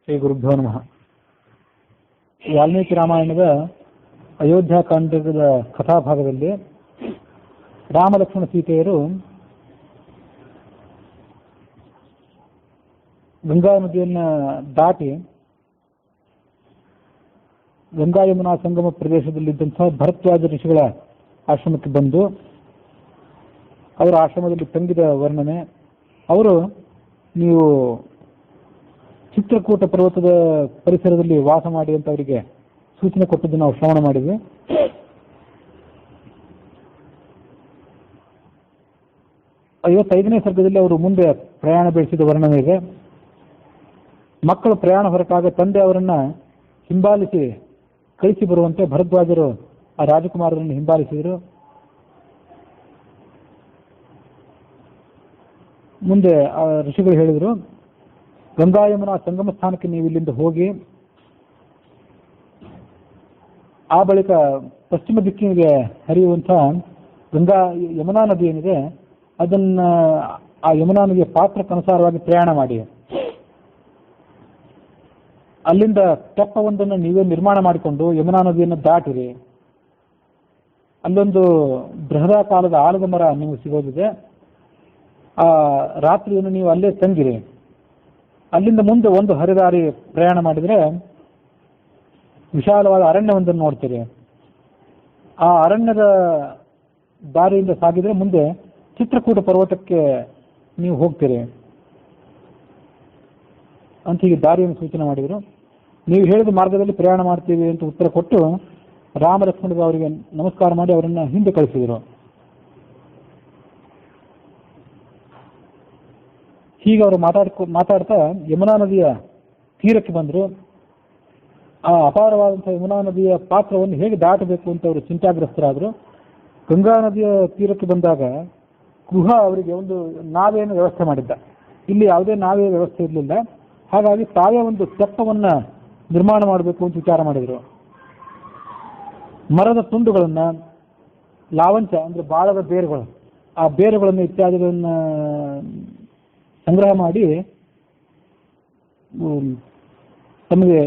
ಶ್ರೀ ಗುರುಭ್ಯೋ ನಮಃ. ವಾಲ್ಮೀಕಿ ರಾಮಾಯಣದ ಅಯೋಧ್ಯಾಕಾಂಡದ ಕಥಾಭಾಗದಲ್ಲಿ ರಾಮಲಕ್ಷ್ಮಣ ಸೀತೆಯರು ಗಂಗಾ ನದಿಯನ್ನು ದಾಟಿ ಗಂಗಾ ಯಮುನಾ ಸಂಗಮ ಪ್ರದೇಶದಲ್ಲಿದ್ದಂತಹ ಭರದ್ವಾಜ ಋಷಿಗಳ ಆಶ್ರಮಕ್ಕೆ ಬಂದು ಅವರ ಆಶ್ರಮದಲ್ಲಿ ತಂಗಿದ ವರ್ಣನೆ, ಅವರು ನೀವು ಚಿತ್ರಕೂಟ ಪರ್ವತದ ಪರಿಸರದಲ್ಲಿ ವಾಸ ಮಾಡಿ ಅಂತ ಅವರಿಗೆ ಸೂಚನೆ ಕೊಟ್ಟದ್ದು ನಾವು ಶ್ರವಣ ಮಾಡಿದ್ವಿ. ಐವತ್ತೈದನೇ ಸರ್ಗದಲ್ಲಿ ಅವರು ಮುಂದೆ ಪ್ರಯಾಣ ಬೆಳೆಸಿದ ವರ್ಣನೆ ಇದೆ. ಮಕ್ಕಳು ಪ್ರಯಾಣ ಹೊರಟಾಗ ತಂದೆ ಅವರನ್ನ ಹಿಂಬಾಲಿಸಿ ಕಳಿಸಿ ಬರುವಂತೆ ಭರದ್ವಾಜರು ಆ ರಾಜಕುಮಾರರನ್ನು ಹಿಂಬಾಲಿಸಿದರು. ಮುಂದೆ ಆ ಋಷಿಗಳು ಹೇಳಿದರು, ಗಂಗಾ ಯಮುನಾ ಸಂಗಮ ಸ್ಥಾನಕ್ಕೆ ನೀವು ಇಲ್ಲಿಂದ ಹೋಗಿ ಆ ಬಳಿಕ ಪಶ್ಚಿಮ ದಿಕ್ಕಿಗೆ ಹರಿಯುವಂಥ ಗಂಗಾ ಯಮುನಾ ನದಿ ಏನಿದೆ ಅದನ್ನ ಆ ಯಮುನಾ ನದಿಯ ಪಾತ್ರಕ್ಕನುಸಾರವಾಗಿ ಪ್ರಯಾಣ ಮಾಡಿ ಅಲ್ಲಿಂದ ತೆಪ್ಪವೊಂದನ್ನು ನೀವೇ ನಿರ್ಮಾಣ ಮಾಡಿಕೊಂಡು ಯಮುನಾ ನದಿಯನ್ನು ದಾಟಿರಿ. ಅಲ್ಲೊಂದು ಬೃಹದಾಕಾರದ ಆಲದ ಮರ ನಿಮಗೆ ಸಿಗೋದಿದೆ. ಆ ರಾತ್ರಿಯನ್ನು ನೀವು ಅಲ್ಲೇ ತಂಗಿರಿ. ಅಲ್ಲಿಂದ ಮುಂದೆ ಒಂದು ಹರಿದಾರಿ ಪ್ರಯಾಣ ಮಾಡಿದರೆ ವಿಶಾಲವಾದ ಅರಣ್ಯವೊಂದನ್ನು ನೋಡ್ತೀರಿ. ಆ ಅರಣ್ಯದ ದಾರಿಯಿಂದ ಸಾಗಿದರೆ ಮುಂದೆ ಚಿತ್ರಕೂಟ ಪರ್ವತಕ್ಕೆ ನೀವು ಹೋಗ್ತೀರಿ ಅಂತ ಹೀಗೆ ದಾರಿಯನ್ನು ಸೂಚನೆ ಮಾಡಿದರು. ನೀವು ಹೇಳಿದ ಮಾರ್ಗದಲ್ಲಿ ಪ್ರಯಾಣ ಮಾಡ್ತೀವಿ ಅಂತ ಉತ್ತರ ಕೊಟ್ಟು ರಾಮ ಲಕ್ಷ್ಮಣರಿಗೆ ಅವರಿಗೆ ನಮಸ್ಕಾರ ಮಾಡಿ ಅವರನ್ನ ಹಿಂದೆ ಕಳಿಸಿದರು. ಹೀಗೆ ಅವರು ಮಾತಾಡ್ತಾ ಯಮುನಾ ನದಿಯ ತೀರಕ್ಕೆ ಬಂದರು. ಆ ಅಪಾರವಾದಂಥ ಯಮುನಾ ನದಿಯ ಪಾತ್ರವನ್ನು ಹೇಗೆ ದಾಟಬೇಕು ಅಂತ ಅವರು ಚಿಂತಾಗ್ರಸ್ತರಾದರು. ಗಂಗಾ ನದಿಯ ತೀರಕ್ಕೆ ಬಂದಾಗ ಗೃಹ ಅವರಿಗೆ ಒಂದು ನಾವೆಯನ್ನು ವ್ಯವಸ್ಥೆ ಮಾಡಿದ್ದ. ಇಲ್ಲಿ ಯಾವುದೇ ನಾವೇ ವ್ಯವಸ್ಥೆ ಇರಲಿಲ್ಲ. ಹಾಗಾಗಿ ತಾವೇ ಒಂದು ತೆಪ್ಪವನ್ನು ನಿರ್ಮಾಣ ಮಾಡಬೇಕು ಅಂತ ವಿಚಾರ ಮಾಡಿದರು. ಮರದ ತುಂಡುಗಳನ್ನು, ಲಾವಂಚ ಅಂದರೆ ಬಾಳದ ಬೇರುಗಳು, ಆ ಬೇರುಗಳನ್ನು ಇತ್ಯಾದಿಗಳನ್ನು ಸಂಗ್ರಹ ಮಾಡಿ ತಮಗೆ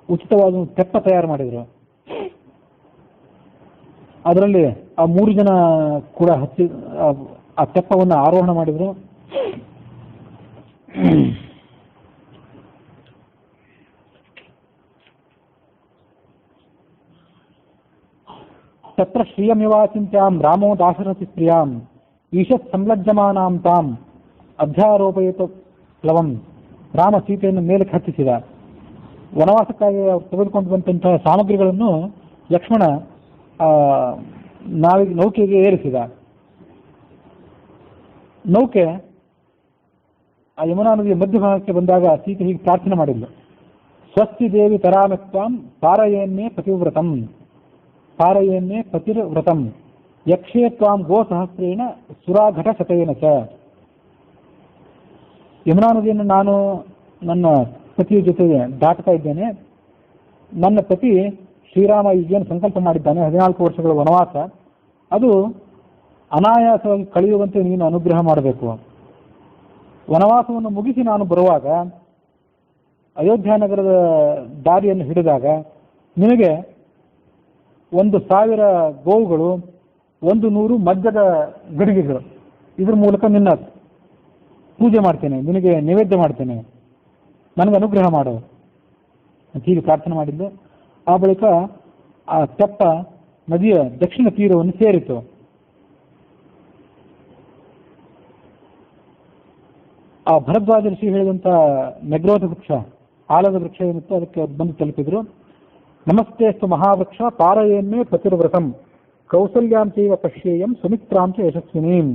ಉಚಿತವಾದ ತೆಪ್ಪ ತಯಾರು ಮಾಡಿದರು. ಅದರಲ್ಲಿ ಆ 3 ಜನ ಕೂಡ ಹಚ್ಚಿ ಆ ತೆಪ್ಪವನ್ನು ಆರೋಹಣ ಮಾಡಿದರು. ತತ್ರ ಶ್ರಿಯಮಿವಾಚಿಂತ್ಯಾಂ ರಾಮೋ ದಾಸರಥಿ ಸ್ತ್ರೀಯಾಂ ಈಶತ್ ಸಂಲಜ್ಜಮಾನಾಂ ತಾಂ ಅಧ್ಯಾರೋಪಯುತ ಪ್ಲವಂ. ರಾಮ ಸೀತೆಯನ್ನು ಮೇಲಕ್ಕೆ ಹತ್ತಿಸಿದ. ವನವಾಸಕ್ಕಾಗಿ ತೆಗೆದುಕೊಂಡು ಬಂದಂತಹ ಸಾಮಗ್ರಿಗಳನ್ನು ಲಕ್ಷ್ಮಣ ನೌಕೆಗೆ ಏರಿಸಿದ. ನೌಕೆ ಆ ಯಮುನಾ ನದಿಯ ಮಧ್ಯಭಾಗಕ್ಕೆ ಬಂದಾಗ ಸೀತೆ ಹೀಗೆ ಪ್ರಾರ್ಥನೆ ಮಾಡಿದ್ಲು, ಸ್ವಸ್ತಿ ದೇವಿ ತರಾಮತ್ವಾಂ ಪಾರಯನ್ನೇ ಪತಿವ್ರತಂ ಪಾರಯನ್ನೇ ಪತಿರ್ವ್ರತಂ ಯಕ್ಷೇ ತ್ವಾಂ ಗೋ ಸಹಸ್ರೇಣ ಸುರಾಘಟ ಶತೇನ ಚ. ಯಮುನಾ ನದಿಯನ್ನು ನಾನು ನನ್ನ ಪತಿಯ ಜೊತೆಗೆ ದಾಟ್ತಾ ಇದ್ದೇನೆ. ನನ್ನ ಪತಿ ಶ್ರೀರಾಮ ಈಗೇನು ಸಂಕಲ್ಪ ಮಾಡಿದ್ದಾನೆ 14 ವರ್ಷಗಳ ವನವಾಸ, ಅದು ಅನಾಯಾಸವಾಗಿ ಕಳೆಯುವಂತೆ ನೀನು ಅನುಗ್ರಹ ಮಾಡಬೇಕು. ವನವಾಸವನ್ನು ಮುಗಿಸಿ ನಾನು ಬರುವಾಗ ಅಯೋಧ್ಯ ನಗರದ ದಾರಿಯನ್ನು ಹಿಡಿದಾಗ ನಿನಗೆ 1,000 ಗೋವುಗಳು, 100 ಮಜ್ಜದ ಗಡಿಗೆಗಳು, ಇದ್ರ ಮೂಲಕ ನಿನ್ನ ಪೂಜೆ ಮಾಡ್ತೇನೆ, ನಿನಗೆ ನೈವೇದ್ಯ ಮಾಡ್ತೇನೆ, ನನಗೆ ಅನುಗ್ರಹ ಮಾಡು ಅಂತ ಹೀಗೆ ಪ್ರಾರ್ಥನೆ ಮಾಡಿದ್ದು. ಆ ಬಳಿಕ ಆ ತೆಪ್ಪ ನದಿಯ ದಕ್ಷಿಣ ತೀರವನ್ನು ಸೇರಿತು. ಆ ಭರದ್ವಾಜ ಋಷಿ ಹೇಳಿದಂಥ ನೆಗ್ರೋಧ ವೃಕ್ಷ, ಆಲದ ವೃಕ್ಷ ಏನಿತ್ತು ಅದಕ್ಕೆ ಬಂದು ತಲುಪಿದ್ರು. ನಮಸ್ತೆಸ್ತು ಮಹಾವೃಕ್ಷ ಪಾರಯನ್ನೇ ಪತಿರ್ವ್ರತಂ ಕೌಸಲ್ಯಾಂ ಚೈವ ಪಶ್ಯೇಯಂ ಸುಮಿತ್ರಾಂ ಚ ಯಶಸ್ವಿನೀಂ.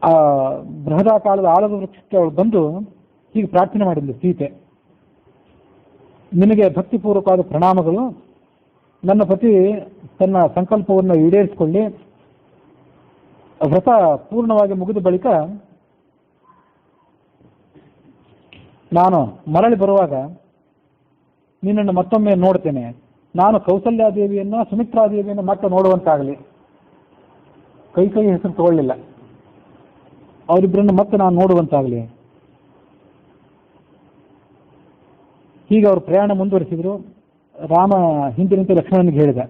ಆ ಬೃಹದಾಕಾರದ ಆಲದ ವೃಕ್ಷಕ್ಕೆ ಅವಳು ಬಂದು ಹೀಗೆ ಪ್ರಾರ್ಥನೆ ಮಾಡಿದ್ಲು ಸೀತೆ, ನಿನಗೆ ಭಕ್ತಿಪೂರ್ವಕವಾದ ಪ್ರಣಾಮಗಳು. ನನ್ನ ಪತಿ ತನ್ನ ಸಂಕಲ್ಪವನ್ನು ಈಡೇರಿಸಿಕೊಳ್ಳಿ. ವ್ರತ ಪೂರ್ಣವಾಗಿ ಮುಗಿದ ಬಳಿಕ ನಾನು ಮರಳಿ ಬರುವಾಗ ನಿನ್ನನ್ನು ಮತ್ತೊಮ್ಮೆ ನೋಡ್ತೇನೆ. ನಾನು ಕೌಸಲ್ಯಾದೇವಿಯನ್ನು ಸುಮಿತ್ರಾದೇವಿಯನ್ನು ಮತ್ತೆ ನೋಡುವಂತಾಗಲಿ. ಕೈ ಹೆಸರು ತಗೊಳ್ಳಿಲ್ಲ. ಅವರಿಬ್ಬರನ್ನು ಮತ್ತೆ ನಾನು ನೋಡುವಂತಾಗಲಿ. ಹೀಗೆ ಅವರು ಪ್ರಯಾಣ ಮುಂದುವರಿಸಿದ್ರು. ರಾಮ ಹಿಂದಿನಂತೆ ಲಕ್ಷ್ಮಣನಿಗೆ ಹೇಳಿದ,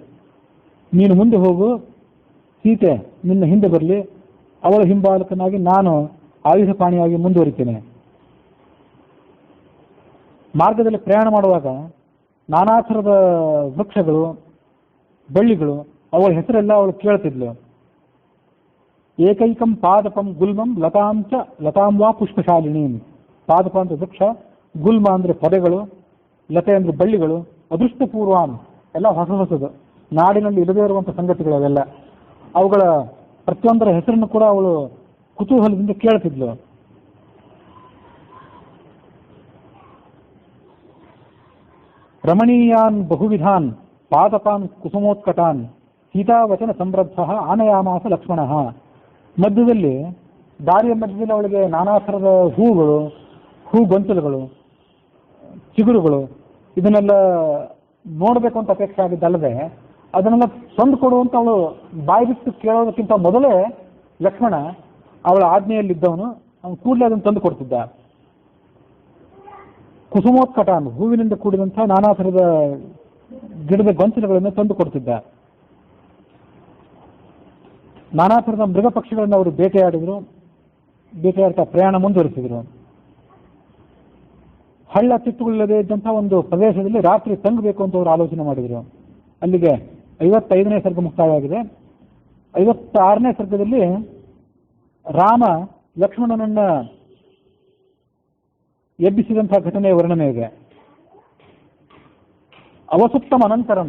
ನೀನು ಮುಂದೆ ಹೋಗು, ಸೀತೆ ನಿನ್ನ ಹಿಂದೆ ಬರಲಿ, ಅವಳ ಹಿಂಬಾಲಕನಾಗಿ ನಾನು ಆಯುಧಪಾಣಿಯಾಗಿ ಮುಂದುವರಿತೇನೆ. ಮಾರ್ಗದಲ್ಲಿ ಪ್ರಯಾಣ ಮಾಡುವಾಗ ನಾನಾ ಥರದ ವೃಕ್ಷಗಳು, ಬಳ್ಳಿಗಳು, ಅವಳ ಹೆಸರೆಲ್ಲ ಅವಳು ಕೇಳ್ತಿದ್ಲು. ಏಕೈಕಂ ಪಾದಪಂ ಗುಲ್ಮಂ ಲತಾಂ ವಾ ಪುಷ್ಪಶಾಲಿನಿ. ಪಾದಪ ಅಂದ್ರೆ ವೃಕ್ಷ, ಗುಲ್ಮ ಅಂದ್ರೆ ಪೊದೆಗಳು, ಲತೆ ಅಂದ್ರೆ ಬಳ್ಳಿಗಳು, ಅದೃಷ್ಟಪೂರ್ವಾನ್ ಎಲ್ಲ ಹೊಸ ಹೊಸದು, ನಾಡಿನಲ್ಲಿ ಇಲ್ಲದೇ ಇರುವಂಥ ಸಂಗತಿಗಳು ಅವೆಲ್ಲ. ಅವುಗಳ ಪ್ರತಿಯೊಂದರ ಹೆಸರನ್ನು ಕೂಡ ಅವಳು ಕುತೂಹಲದಿಂದ ಕೇಳ್ತಿದ್ಲು. ರಮಣೀಯಾನ್ ಬಹುವಿಧಾನ್ ಪಾದಪಾನ್ ಕುಸುಮೋತ್ಕಟಾನ್ ಸೀತಾವಚನ ಸಮೃದ್ಧ ಆನಯಾಮಾಸ ಲಕ್ಷ್ಮಣ. ಮಧ್ಯದಲ್ಲಿ, ದಾರಿಯ ಮಧ್ಯದಲ್ಲಿ ಅವಳಿಗೆ ನಾನಾ ಥರದ ಹೂಗಳು, ಗೊಂಚಲುಗಳು, ಚಿಗುರುಗಳು ಇದನ್ನೆಲ್ಲ ನೋಡಬೇಕು ಅಂತ ಅಪೇಕ್ಷೆ ಆಗಿದ್ದಲ್ಲದೆ ಅದನ್ನೆಲ್ಲ ತಂದು ಕೊಡುವಂತ ಅವಳು ಬಾಯಿ ಬಿಟ್ಟು ಕೇಳೋದಕ್ಕಿಂತ ಮೊದಲೇ ಲಕ್ಷ್ಮಣ ಅವಳ ಆಜ್ಞೆಯಲ್ಲಿದ್ದವನು, ಅವನು ಕೂಡಲೇ ಅದನ್ನು ತಂದು ಕೊಡ್ತಿದ್ದ. ಕುಸುಮೋತ್ಕಟಾನ್ ಹೂವಿನಿಂದ ಕೂಡಿದಂಥ ನಾನಾ ಥರದ ಗಿಡದ ಗೊಂಚಲುಗಳನ್ನು ತಂದು ಕೊಡ್ತಿದ್ದ. ನಾನಾ ಥರದ ಮೃಗ ಪಕ್ಷಿಗಳನ್ನು ಅವರು ಬೇಟೆಯಾಡ್ತಾ ಪ್ರಯಾಣ ಮುಂದುವರಿಸಿದ್ರು. ಹಳ್ಳ ತಿಟ್ಟುಗಳಿಲ್ಲದೆ ಇದ್ದಂಥ ಒಂದು ಪ್ರದೇಶದಲ್ಲಿ ರಾತ್ರಿ ತಂಗಬೇಕು ಅಂತ ಅವರು ಆಲೋಚನೆ ಮಾಡಿದರು. ಅಲ್ಲಿಗೆ 55ನೇ ಸರ್ಗ ಮುಕ್ತಾಯವಾಗಿದೆ. 56ನೇ ಸರ್ಗದಲ್ಲಿ ರಾಮ ಲಕ್ಷ್ಮಣನನ್ನ ಎಬ್ಬಿಸಿದಂತಹ ಘಟನೆಯ ವರ್ಣನೆ ಇದೆ. ಅವಸುಪ್ತಂ ಅನಂತರಂ,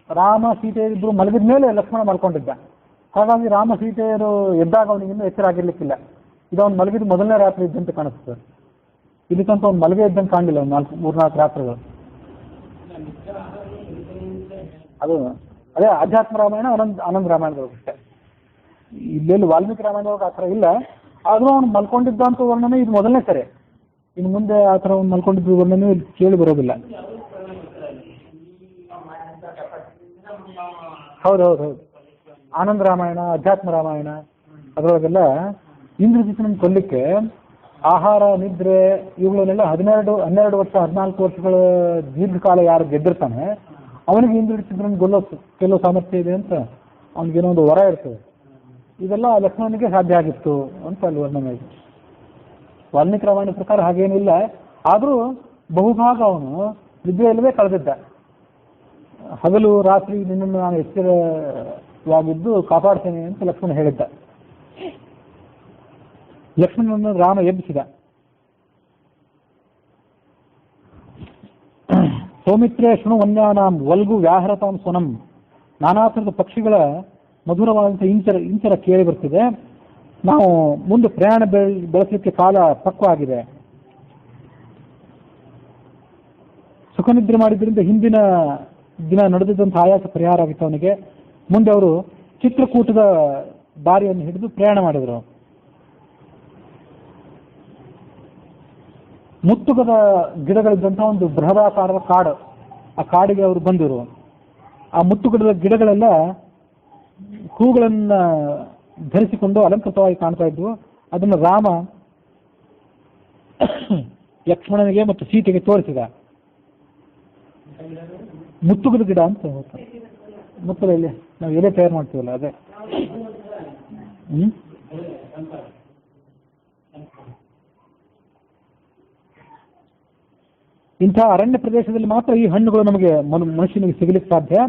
ರಾಮ ಸೀತೆ ಇಬ್ಬರು ಮಲಗಿದ ಮೇಲೆ ಲಕ್ಷ್ಮಣ ಮಲ್ಕೊಂಡಿದ್ದ. ಹಾಗಾಗಿ ರಾಮ ಸೀತೆಯರು ಎದ್ದಾಗ ಅವನಿಗಿನ್ನೂ ಎಚ್ಚರ ಆಗಿರ್ಲಿಕ್ಕಿಲ್ಲ. ಇದು ಅವ್ನು ಮಲಗಿದ ಮೊದಲನೇ ರಾತ್ರಿ ಇದ್ದಂತೆ ಕಾಣಿಸ್ತದೆ. ಇದಕ್ಕಂತ ಅವ್ನು ಮಲಗೇ ಇದ್ದಂಗೆ ಕಾಣಲಿಲ್ಲ. ಒಂದು 3-4 ರಾತ್ರಿಗಳು. ಅದು ಅದೇ ಆಧ್ಯಾತ್ಮ ರಾಮಾಯಣ, ಆನಂದ ರಾಮಾಯಣದೊಳಗೆ ಅಷ್ಟೇ. ಇಲ್ಲೆಲ್ಲಿ ವಾಲ್ಮೀಕಿ ರಾಮಾಯಣದೊಳಗೆ ಆ ಥರ ಇಲ್ಲ. ಆದರೂ ಅವನು ಮಲ್ಕೊಂಡಿದ್ದ ಅಂತ ವರ್ಣನೆ ಇದು ಮೊದಲನೇ ಸರಿ. ಇನ್ನು ಮುಂದೆ ಆ ಥರ ಅವ್ನು ಮಲ್ಕೊಂಡಿದ್ದು ವರ್ಣನೆ ಇಲ್ಲಿ ಕೇಳಿ ಬರೋದಿಲ್ಲ. ಹೌದು. ಆನಂದ ರಾಮಾಯಣ, ಅಧ್ಯಾತ್ಮ ರಾಮಾಯಣ ಅದರೊಳಗೆಲ್ಲ ಇಂದ್ರಜಿತನ ಕೊಲ್ಲಿಕ್ಕೆ ಆಹಾರ, ನಿದ್ರೆ ಇವುಗಳನ್ನೆಲ್ಲ 12 ವರ್ಷ 14 ವರ್ಷಗಳ ದೀರ್ಘಕಾಲ ಯಾರು ಗೆದ್ದಿರ್ತಾನೆ ಅವನಿಗೆ ಇಂದ್ರಜಿತನ ಕೆಲವು ಸಾಮರ್ಥ್ಯ ಇದೆ ಅಂತ ಅವನಿಗೇನೋ ಒಂದು ವರ ಇರ್ತದೆ. ಇದೆಲ್ಲ ಲಕ್ಷ್ಮಣನಿಗೆ ಸಾಧ್ಯ ಆಗಿತ್ತು ಅಂತ ಅಲ್ಲಿ ವರ್ಣನೆ ಇದೆ. ವಾಲ್ಮೀಕಿ ರಾಮಾಯಣ ಪ್ರಕಾರ ಹಾಗೇನಿಲ್ಲ. ಆದರೂ ಬಹುಭಾಗ ಅವನು ನಿದ್ರೆಯಲ್ಲವೇ ಕಳೆದಿದ್ದ. ಹಗಲು ರಾತ್ರಿ ನಿನ್ನನ್ನು ನಾನು ಎಚ್ಚರವಾಗಿದ್ದು ಕಾಪಾಡ್ತೇನೆ ಅಂತ ಲಕ್ಷ್ಮಣ ಹೇಳಿದ್ದ. ಲಕ್ಷ್ಮಣನನ್ನು ರಾಮ ಎಬ್ಬಿಸಿದ. ಸೌಮಿತ್ರೇ ಶೃಣು ವನ್ಯಾನಾಂ ವಲ್ಗು ವ್ಯಾಹರತಾಂ ಸ್ವನಂ. ನಾನಾ ಥರದ ಪಕ್ಷಿಗಳ ಮಧುರವಾದಂಥ ಇಂಚರ ಕೇಳಿ ಬರ್ತಿದೆ. ನಾವು ಮುಂದೆ ಪ್ರಯಾಣ ಬೆಳೆಸಲಿಕ್ಕೆ ಕಾಲ ಪಕ್ವ ಆಗಿದೆ. ಸುಖನಿದ್ರೆ ಮಾಡಿದ್ರಿಂದ ಹಿಂದಿನ ದಿನ ನಡೆದಿದ್ದಂಥ ಆಯಾಸ ಪರಿಹಾರ ಆಗಿತ್ತು ಅವನಿಗೆ. ಮುಂದೆ ಅವರು ಚಿತ್ರಕೂಟದ ದಾರಿಯನ್ನು ಹಿಡಿದು ಪ್ರಯಾಣ ಮಾಡಿದರು. ಮುತ್ತುಗದ ಗಿಡಗಳಿದ್ದಂಥ ಒಂದು ಬೃಹದಾಕಾರದ ಕಾಡು, ಆ ಕಾಡಿಗೆ ಅವರು ಬಂದರು. ಆ ಮುತ್ತುಗದ ಗಿಡಗಳೆಲ್ಲ ಹೂಗಳನ್ನ ಧರಿಸಿಕೊಂಡು ಅಲಂಕೃತವಾಗಿ ಕಾಣ್ತಾ ಇದ್ವು. ಅದನ್ನು ರಾಮ ಲಕ್ಷ್ಮಣನಿಗೆ ಮತ್ತು ಸೀತೆಗೆ ತೋರಿಸಿದ. ಮುತ್ತುಗದ ಗಿಡ ಅಂತ ಹೇಳ್ತಾರೆ. ಮುತ್ತುಗ ಇಲ್ಲಿ ನಾವು ಎಲೆ ತಯಾರು ಮಾಡ್ತೀವಲ್ಲ ಅದೇ. ಇಂಥ ಅರಣ್ಯ ಪ್ರದೇಶದಲ್ಲಿ ಮಾತ್ರ ಈ ಹಣ್ಣುಗಳು ನಮಗೆ ಮನುಷ್ಯನಿಗೆ ಸಿಗಲಿಕ್ಕೆ ಸಾಧ್ಯ.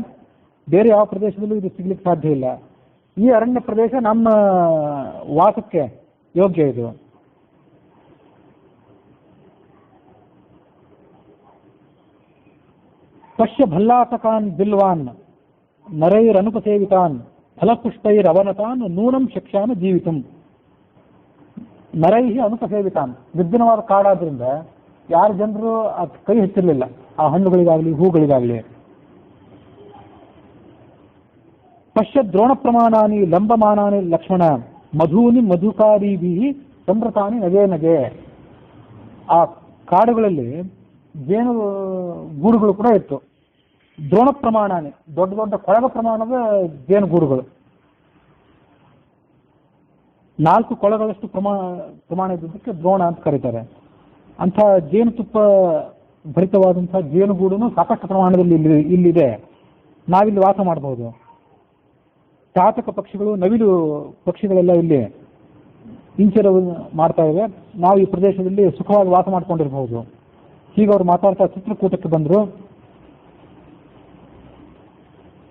ಬೇರೆ ಯಾವ ಪ್ರದೇಶದಲ್ಲೂ ಇದು ಸಿಗ್ಲಿಕ್ಕೆ ಸಾಧ್ಯ ಇಲ್ಲ. ಈ ಅರಣ್ಯ ಪ್ರದೇಶ ನಮ್ಮ ವಾಸಕ್ಕೆ ಯೋಗ್ಯ ಇದು. ಪಶ್ಯ ಭಲ್ಲಾತಕಾನ್ ಬಿಲ್ವಾನ್ ನರೈರನುಪಸೇವಿತಾನ್ ಫಲಪುಷ್ಟೈರವನತಾನ್ ನೂನಂ ಶಕ್ಷ್ಯಾಮ ಜೀವಿತಂ. ನರೈಹಿ ಅನುಪಸೇವಿತಾನ್, ನಿರ್ಜನವಾದ ಕಾಡಾದ್ರಿಂದ ಯಾರು ಜನರು ಅದು ಕೈ ಹಚ್ಚಿರಲಿಲ್ಲ ಆ ಹಣ್ಣುಗಳಿಗಾಗಲಿ ಹೂಗಳಿಗಾಗಲಿ. ಪಶ್ಯ ದ್ರೋಣ ಪ್ರಮಾಣಾನಿ ಲಂಬಮಾನಾನಿ ಲಕ್ಷ್ಮಣ ಮಧೂನಿ ಮಧುಕಾರೀಭಿ ಸಂಭ್ರತಾನಿ ನಗೆ ನಗೆ. ಆ ಕಾಡುಗಳಲ್ಲಿ ಜೇನು ಗೂಡುಗಳು ಕೂಡ ಇತ್ತು. ದ್ರೋಣ ಪ್ರಮಾಣಾನಿ, ದೊಡ್ಡ ದೊಡ್ಡ ಕೊಳಗ ಪ್ರಮಾಣದ ಜೇನುಗೂಡುಗಳು, 4 ಕೊಳಗಳಷ್ಟು ಪ್ರಮಾಣ ಇದ್ದದಕ್ಕೆ ದ್ರೋಣ ಅಂತ ಕರೀತಾರೆ. ಅಂಥ ಜೇನುತುಪ್ಪ ಭರಿತವಾದಂಥ ಜೇನುಗೂಡು ಸಾಕಷ್ಟು ಪ್ರಮಾಣದಲ್ಲಿ ಇಲ್ಲಿದೆ. ನಾವಿಲ್ಲಿ ವಾಸ ಮಾಡಬಹುದು. ಚಾತಕ ಪಕ್ಷಿಗಳು, ನವಿಲು ಪಕ್ಷಿಗಳೆಲ್ಲ ಇಲ್ಲಿ ಇಂಚರವು ಮಾಡ್ತಾ ಇವೆ. ನಾವು ಈ ಪ್ರದೇಶದಲ್ಲಿ ಸುಖವಾಗಿ ವಾಸ ಮಾಡ್ಕೊಂಡಿರಬಹುದು. ಹೀಗೆ ಅವರು ಮಾತಾಡ್ತಾ ಚಿತ್ರಕೂಟಕ್ಕೆ ಬಂದರು.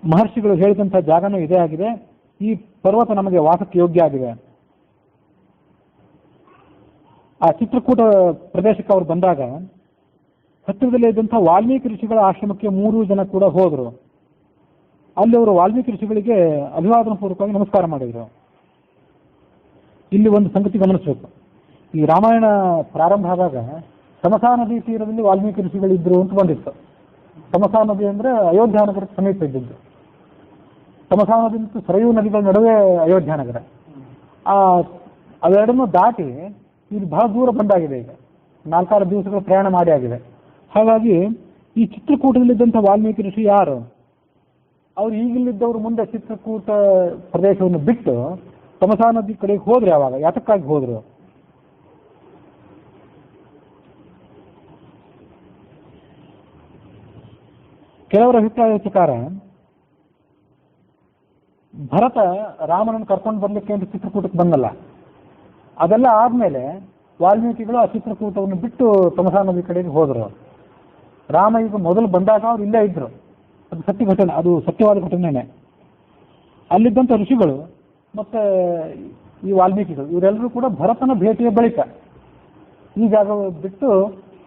ಮಹರ್ಷಿಗಳು ಹೇಳಿದಂಥ ಜಾಗನೂ ಇದೇ ಆಗಿದೆ. ಈ ಪರ್ವತ ನಮಗೆ ವಾಸಕ್ಕೆ ಯೋಗ್ಯ ಆಗಿದೆ. ಆ ಚಿತ್ರಕೂಟ ಪ್ರದೇಶಕ್ಕೆ ಅವರು ಬಂದಾಗ ಹತ್ತಿರದಲ್ಲೇ ಇದ್ದಂಥ ವಾಲ್ಮೀಕಿ ಋಷಿಗಳ ಆಶ್ರಮಕ್ಕೆ 3 ಜನ ಕೂಡ ಹೋದರು. ಅಲ್ಲಿ ಅವರು ವಾಲ್ಮೀಕಿ ಋಷಿಗಳಿಗೆ ಅಭಿವಾದನ ಪೂರ್ವಕವಾಗಿ ನಮಸ್ಕಾರ ಮಾಡಿದರು. ಇಲ್ಲಿ ಒಂದು ಸಂಗತಿ ಗಮನಿಸಬೇಕು. ಈ ರಾಮಾಯಣ ಪ್ರಾರಂಭ ಆದಾಗ ತಮಸಾ ನದಿ ತೀರದಲ್ಲಿ ವಾಲ್ಮೀಕಿ ಋಷಿಗಳಿದ್ರು ಅಂತ ಬಂದಿತ್ತು. ತಮಸಾ ನದಿ ಅಂದರೆ ಅಯೋಧ್ಯ ನಗರಕ್ಕೆ ಸಮೀಪ ಇದ್ದಿದ್ದು. ತಮಸಾ ನದಿ ಮತ್ತು ಸರಯೂ ನದಿಗಳ ನಡುವೆ ಅಯೋಧ್ಯ ನಗರ. ಅವೆರಡನ್ನೂ ದಾಟಿ ಇಲ್ಲಿ ಬಹಳ ದೂರ ಬಂದಾಗಿದೆ. ಈಗ 4-6 ದಿವಸಗಳ ಪ್ರಯಾಣ ಮಾಡಿ ಆಗಿದೆ. ಹಾಗಾಗಿ ಈ ಚಿತ್ರಕೂಟದಲ್ಲಿದ್ದಂಥ ವಾಲ್ಮೀಕಿ ಋಷಿ ಯಾರು? ಅವ್ರು ಈಗಿಲ್ಲಿದ್ದವರು ಮುಂದೆ ಚಿತ್ರಕೂಟ ಪ್ರದೇಶವನ್ನು ಬಿಟ್ಟು ತಮಸಾ ನದಿ ಕಡೆಗೆ ಹೋದ್ರೆ ಯಾವಾಗ, ಯಾತಕ್ಕಾಗಿ ಹೋದ್ರು? ಕೆಲವರ ಅಭಿಪ್ರಾಯದ ಪ್ರಕಾರ ಭರತ ರಾಮನನ್ನು ಕರ್ಕೊಂಡು ಬರ್ಲಿಕ್ಕೆ ಅಂತ ಚಿತ್ರಕೂಟಕ್ಕೆ ಬಂದಲ್ಲ. ಅದೆಲ್ಲ ಆದ್ಮೇಲೆ ವಾಲ್ಮೀಕಿಗಳು ಆ ಚಿತ್ರಕೂಟವನ್ನು ಬಿಟ್ಟು ತಮಸಾ ನದಿ ಕಡೆಗೆ ಹೋದರು. ರಾಮ ಈಗ ಮೊದಲು ಬಂದಾಗ ಅವ್ರು ಇಲ್ಲೇ ಇದ್ರು. ಅದು ಸತ್ಯ ಘಟನೆ, ಅದು ಸತ್ಯವಾದ ಘಟನೆನೇ. ಅಲ್ಲಿದ್ದಂಥ ಋಷಿಗಳು ಮತ್ತೆ ಈ ವಾಲ್ಮೀಕಿಗಳು ಇವರೆಲ್ಲರೂ ಕೂಡ ಭರತನ ಭೇಟಿಯ ಬಳಿಕ ಈ ಜಾಗ ಬಿಟ್ಟು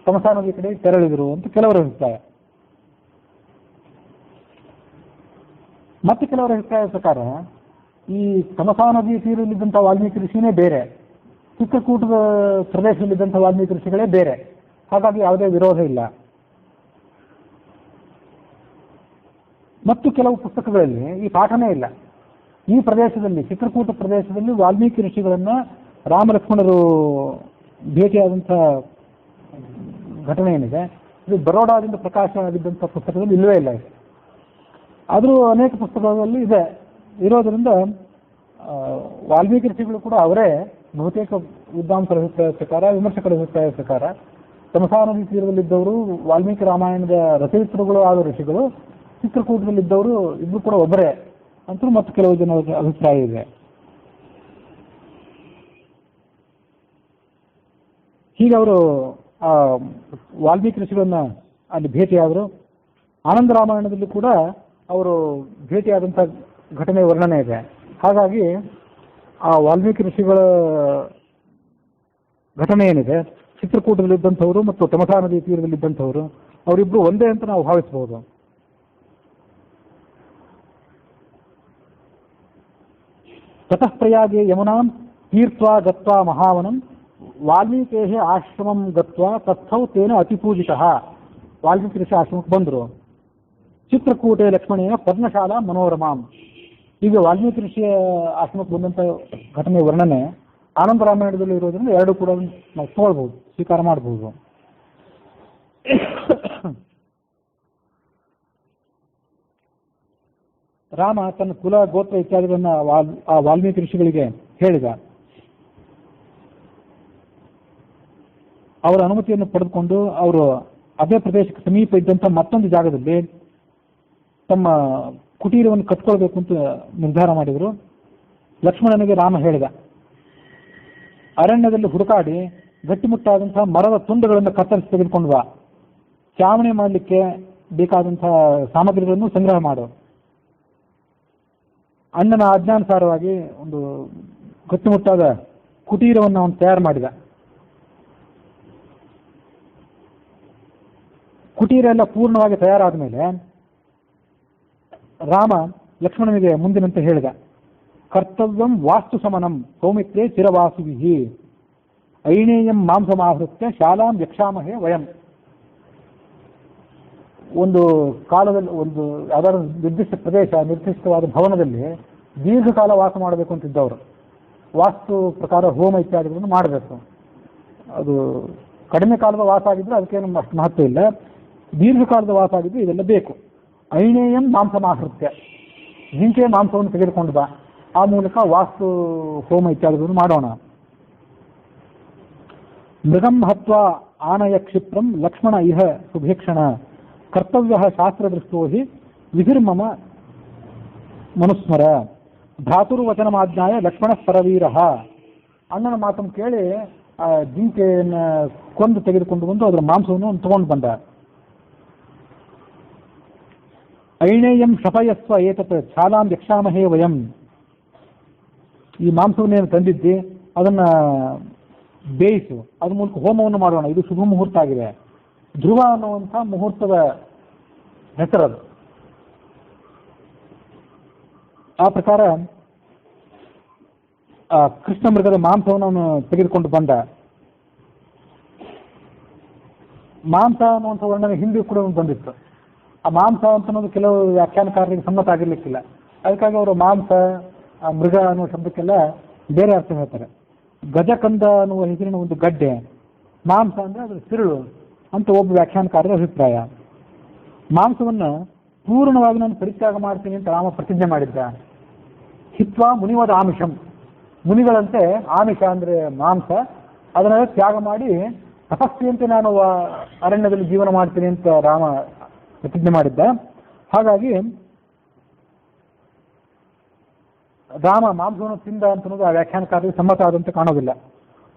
ತಮಸಾ ನದಿ ಕಡೆ ತೆರಳಿದರು ಅಂತ ಕೆಲವರ ಅಭಿಪ್ರಾಯ. ಮತ್ತೆ ಕೆಲವರ ಅಭಿಪ್ರಾಯದ ಪ್ರಕಾರ ಈ ತಮಸಾ ನದಿ ತೀರದಲ್ಲಿದ್ದಂಥ ವಾಲ್ಮೀಕಿ ಋಷಿನೇ ಬೇರೆ, ಚಿತ್ರಕೂಟದ ಪ್ರದೇಶದಲ್ಲಿದ್ದಂಥ ವಾಲ್ಮೀಕಿ ಋಷಿಗಳೇ ಬೇರೆ. ಹಾಗಾಗಿ ಯಾವುದೇ ವಿರೋಧ ಇಲ್ಲ. ಮತ್ತು ಕೆಲವು ಪುಸ್ತಕಗಳಲ್ಲಿ ಈ ಪಾಠನೇ ಇಲ್ಲ. ಈ ಪ್ರದೇಶದಲ್ಲಿ, ಚಿತ್ರಕೂಟ ಪ್ರದೇಶದಲ್ಲಿ ವಾಲ್ಮೀಕಿ ಋಷಿಗಳನ್ನ ರಾಮ ಲಕ್ಷ್ಮಣರು ಭೇಟಿಯಾದಂಥ ಘಟನೆ ಏನಿದೆ ಇದು ಬರೋಡಾದಿಂದ ಪ್ರಕಾಶ ಆಗಿದ್ದಂಥ ಪುಸ್ತಕದಲ್ಲಿ ಇಲ್ಲವೇ ಇಲ್ಲ. ಆದರೂ ಅನೇಕ ಪುಸ್ತಕಗಳಲ್ಲಿ ಇದೆ. ಇರೋದರಿಂದ ವಾಲ್ಮೀಕಿ ಋಷಿಗಳು ಕೂಡ ಅವರೇ ಬಹುತೇಕ ವಿದ್ವಾಂಸರ ಅಭಿಪ್ರಾಯದ ಪ್ರಕಾರ, ವಿಮರ್ಶಕರ ಅಭಿಪ್ರಾಯದ ಪ್ರಕಾರ ತಮಸಾ ನದಿ ತೀರದಲ್ಲಿದ್ದವರು ವಾಲ್ಮೀಕಿ ರಾಮಾಯಣದ ರಚಯಿತರುಗಳು ಆದ ಋಷಿಗಳು, ಚಿತ್ರಕೂಟದಲ್ಲಿದ್ದವರು ಇಬ್ಬರು ಕೂಡ ಒಬ್ಬರೇ ಅಂತೂ ಮತ್ತು ಕೆಲವು ಜನರ ಅಭಿಪ್ರಾಯ ಇದೆ. ಹೀಗೆ ಅವರು ಆ ವಾಲ್ಮೀಕಿ ಋಷಿಗಳನ್ನ ಅಲ್ಲಿ ಭೇಟಿಯಾದರು. ಆನಂದ ರಾಮಾಯಣದಲ್ಲಿ ಕೂಡ ಅವರು ಭೇಟಿಯಾದಂಥ ಘಟನೆ ವರ್ಣನೆ ಇದೆ. ಹಾಗಾಗಿ ಆ ವಾಲ್ಮೀಕಿ ಋಷಿಗಳ ಘಟನೆ ಏನಿದೆ, ಚಿತ್ರಕೂಟದಲ್ಲಿದ್ದಂಥವರು ಮತ್ತು ತಮಸಾ ನದಿ ತೀರದಲ್ಲಿದ್ದಂಥವರು ಅವರಿಬ್ಬರು ಒಂದೇ ಅಂತ ನಾವು ಭಾವಿಸಬಹುದು. ತತಃ ಪ್ರಯಾಗೆ ಯಮುನಾಂ ತೀರ್ತ್ವಾ ಗತ್ವಾ ಮಹಾವನಂ ವಾಲ್ಮೀಕೇಹೇ ಆಶ್ರಮಂ ಗತ್ವಾ ತಸ್ಥೌ ತೇನ ಅತಿಪೂಜಿತಃ. ವಾಲ್ಮೀಕಿ ಋಷಿ ಆಶ್ರಮಕ್ಕೆ ಬಂದರು. ಚಿತ್ರಕೂಟೆ ಲಕ್ಷ್ಮಣೇನ ಪರ್ಣಶಾಲಾ ಮನೋರಮಾಂ. ಈಗ ವಾಲ್ಮೀಕಿ ಋಷಿಯ ಆಶ್ರಮಕ್ಕೆ ಬಂದಂಥ ಘಟನೆ ವರ್ಣನೆ ಆನಂದ ರಾಮಾಯಣದಲ್ಲಿ ಇರೋದ್ರಿಂದ ಎರಡೂ ಕೂಡ ನಾವು ತಗೊಳ್ಬಹುದು, ಸ್ವೀಕಾರ ಮಾಡಬಹುದು. ರಾಮ ತನ್ನ ಕುಲ ಗೋತ್ರ ಇತ್ಯಾದಿಗಳನ್ನ ಆ ವಾಲ್ಮೀಕಿ ಋಷಿಗಳಿಗೆ ಹೇಳಿದ. ಅವರ ಅನುಮತಿಯನ್ನು ಪಡೆದುಕೊಂಡು ಅವರು ಅದೇ ಪ್ರದೇಶಕ್ಕೆ ಸಮೀಪ ಇದ್ದಂಥ ಮತ್ತೊಂದು ಜಾಗದಲ್ಲಿ ತಮ್ಮ ಕುಟೀರವನ್ನು ಕಟ್ಕೊಳ್ಬೇಕು ಅಂತ ನಿರ್ಧಾರ ಮಾಡಿದರು. ಲಕ್ಷ್ಮಣನಿಗೆ ರಾಮ ಹೇಳಿದ, ಅರಣ್ಯದಲ್ಲಿ ಹುಡುಕಾಡಿ ಗಟ್ಟಿಮುಟ್ಟಾದಂತಹ ಮರದ ತುಂಡುಗಳನ್ನು ಕತ್ತರಿಸಿ ತೆಗೆದುಕೊಂಡು ಬಾ. ಚಾವಣಿ ಮಾಡಲಿಕ್ಕೆ ಬೇಕಾದಂತಹ ಸಾಮಗ್ರಿಗಳನ್ನು ಸಂಗ್ರಹ ಮಾಡು. ಅಣ್ಣನ ಆಜ್ಞಾನುಸಾರವಾಗಿ ಒಂದು ಗಟ್ಟಿಮುಟ್ಟಾದ ಕುಟೀರವನ್ನು ಅವನು ತಯಾರು ಮಾಡಿದ. ಕುಟೀರ ಎಲ್ಲ ಪೂರ್ಣವಾಗಿ ತಯಾರಾದ ಮೇಲೆ ರಾಮ ಲಕ್ಷ್ಮಣನಿಗೆ ಮುಂದಿನಂತೆ ಹೇಳಿದ, ಕರ್ತವ್ಯಂ ವಾಸ್ತು ಸಮನಂ ಸೌಮಿತ್ರೇ ಚಿರವಾಸುವಿಹಿ ಐಣೇಯಂ ಮಾಂಸಮಾಹೃತ್ಯ ಶಾಲಾಂ ಯಕ್ಷಾಮಹೇ ವಯಂ. ಒಂದು ಕಾಲದಲ್ಲಿ ಒಂದು ಯಾವ್ದಾದ್ರು ನಿರ್ದಿಷ್ಟ ಪ್ರದೇಶ, ನಿರ್ದಿಷ್ಟವಾದ ಭವನದಲ್ಲಿ ದೀರ್ಘಕಾಲ ವಾಸ ಮಾಡಬೇಕು ಅಂತಿದ್ದವರು ವಾಸ್ತು ಪ್ರಕಾರ ಹೋಮ ಇತ್ಯಾದಿಗಳನ್ನು ಮಾಡಬೇಕು. ಅದು ಕಡಿಮೆ ಕಾಲದ ವಾಸ ಆಗಿದ್ರೆ ಅದಕ್ಕೇನು ಅಷ್ಟು ಮಹತ್ವ ಇಲ್ಲ. ದೀರ್ಘಕಾಲದ ವಾಸ ಆಗಿದ್ರೆ ಇದೆಲ್ಲ ಬೇಕು. ಐಣೇಯಂ ಮಾಂಸಮಾಹೃತ್ಯ, ಜಿಂಕೆಯ ಮಾಂಸವನ್ನು ತೆಗೆದುಕೊಂಡು ಬಾ, ಆ ಮೂಲಕ ವಾಸ್ತು ಹೋಮ ಇತ್ಯಾದಿಗಳನ್ನು ಮಾಡೋಣ. ಮೃಗಂ ಹತ್ವಾ ಆನಯ ಕ್ಷಿಪ್ರಂ ಲಕ್ಷ್ಮಣ ಇಹ ಸುಭೀಕ್ಷಣ ಕರ್ತವ್ಯ ಶಾಸ್ತ್ರದೃಷ್ಟೋ ಹಿ ವಿಧಿರ್ಮಮ ಮನುಸ್ಮರ ಭ್ರಾತುರ್ವಚನಮಾಜ್ಞಾಯ ಲಕ್ಷ್ಮಣ ಪರವೀರ. ಅಣ್ಣನ ಮಾತನ್ನು ಕೇಳಿ ಆ ಜಿಂಕೆಯನ್ನು ಕೊಂದು ತೆಗೆದುಕೊಂಡು ಬಂದು ಅದರ ಮಾಂಸವನ್ನು ತಗೊಂಡು ಬಂದ. ಐಣೇಯಂ ಶಪಯಸ್ವ ಏತತ್ ಛಾಲಾಂ ಯಕ್ಷಾಮಹೇ ವಯಂ. ಈ ಮಾಂಸವನ್ನೇನು ತಂದಿದ್ದಿ ಅದನ್ನು ಬೇಯಿಸು, ಅದ್ರ ಮೂಲಕ ಹೋಮವನ್ನು ಮಾಡೋಣ, ಇದು ಶುಭ ಮುಹೂರ್ತ ಆಗಿದೆ. ಧ್ರುವ ಅನ್ನುವಂಥ ಮುಹೂರ್ತದ ಹೆಸರದು. ಆ ಪ್ರಕಾರ ಕೃಷ್ಣ ಮೃಗದ ಮಾಂಸವನ್ನು ಅವನು ತೆಗೆದುಕೊಂಡು ಬಂದ. ಮಾಂಸ ಅನ್ನುವಂಥ ವರ್ಣನೆ ಹಿಂದೆ ಕೂಡ ಬಂದಿತ್ತು. ಆ ಮಾಂಸ ಅಂತ ಅನ್ನೋದು ಕೆಲವು ವ್ಯಾಖ್ಯಾನಕಾರರಿಗೆ ಸಮ್ಮತ ಆಗಿರ್ಲಿಕ್ಕಿಲ್ಲ. ಅದಕ್ಕಾಗಿ ಅವರು ಮಾಂಸ ಮೃಗ ಅನ್ನುವ ಶಬ್ದಕ್ಕೆಲ್ಲ ಬೇರೆ ಅರ್ಥ ಹೇಳ್ತಾರೆ. ಗಜಕಂದ ಅನ್ನುವ ಹೆಸರಿನ ಒಂದು ಗಡ್ಡೆ, ಮಾಂಸ ಅಂದರೆ ಅದರ ಸಿರುಳು ಅಂತ ಒಬ್ಬ ವ್ಯಾಖ್ಯಾನಕಾರರ ಅಭಿಪ್ರಾಯ. ಮಾಂಸವನ್ನು ಪೂರ್ಣವಾಗಿ ನಾನು ಪರಿತ್ಯಾಗ ಮಾಡ್ತೀನಿ ಅಂತ ರಾಮ ಪ್ರತಿಜ್ಞೆ ಮಾಡಿದ್ದ. ಹಿತ್ವಾ ಮುನಿವದ ಆಮಿಷಂ, ಮುನಿಗಳಂತೆ ಆಮಿಷ ಅಂದರೆ ಮಾಂಸ, ಅದನ್ನೆಲ್ಲ ತ್ಯಾಗ ಮಾಡಿ ತಪಸ್ಸಿಯಂತೆ ನಾನು ಅರಣ್ಯದಲ್ಲಿ ಜೀವನ ಮಾಡ್ತೀನಿ ಅಂತ ರಾಮ ಪ್ರತಿಜ್ಞೆ ಮಾಡಿದ್ದ. ಹಾಗಾಗಿ ರಾಮ ಮಾಂಸವನ್ನು ತಿಂದ ಅಂತ ಅನ್ನೋದು ಆ ವ್ಯಾಖ್ಯಾನಕಾರರಿಗೆ ಸಮ್ಮತ ಆದಂತೆ ಕಾಣೋದಿಲ್ಲ.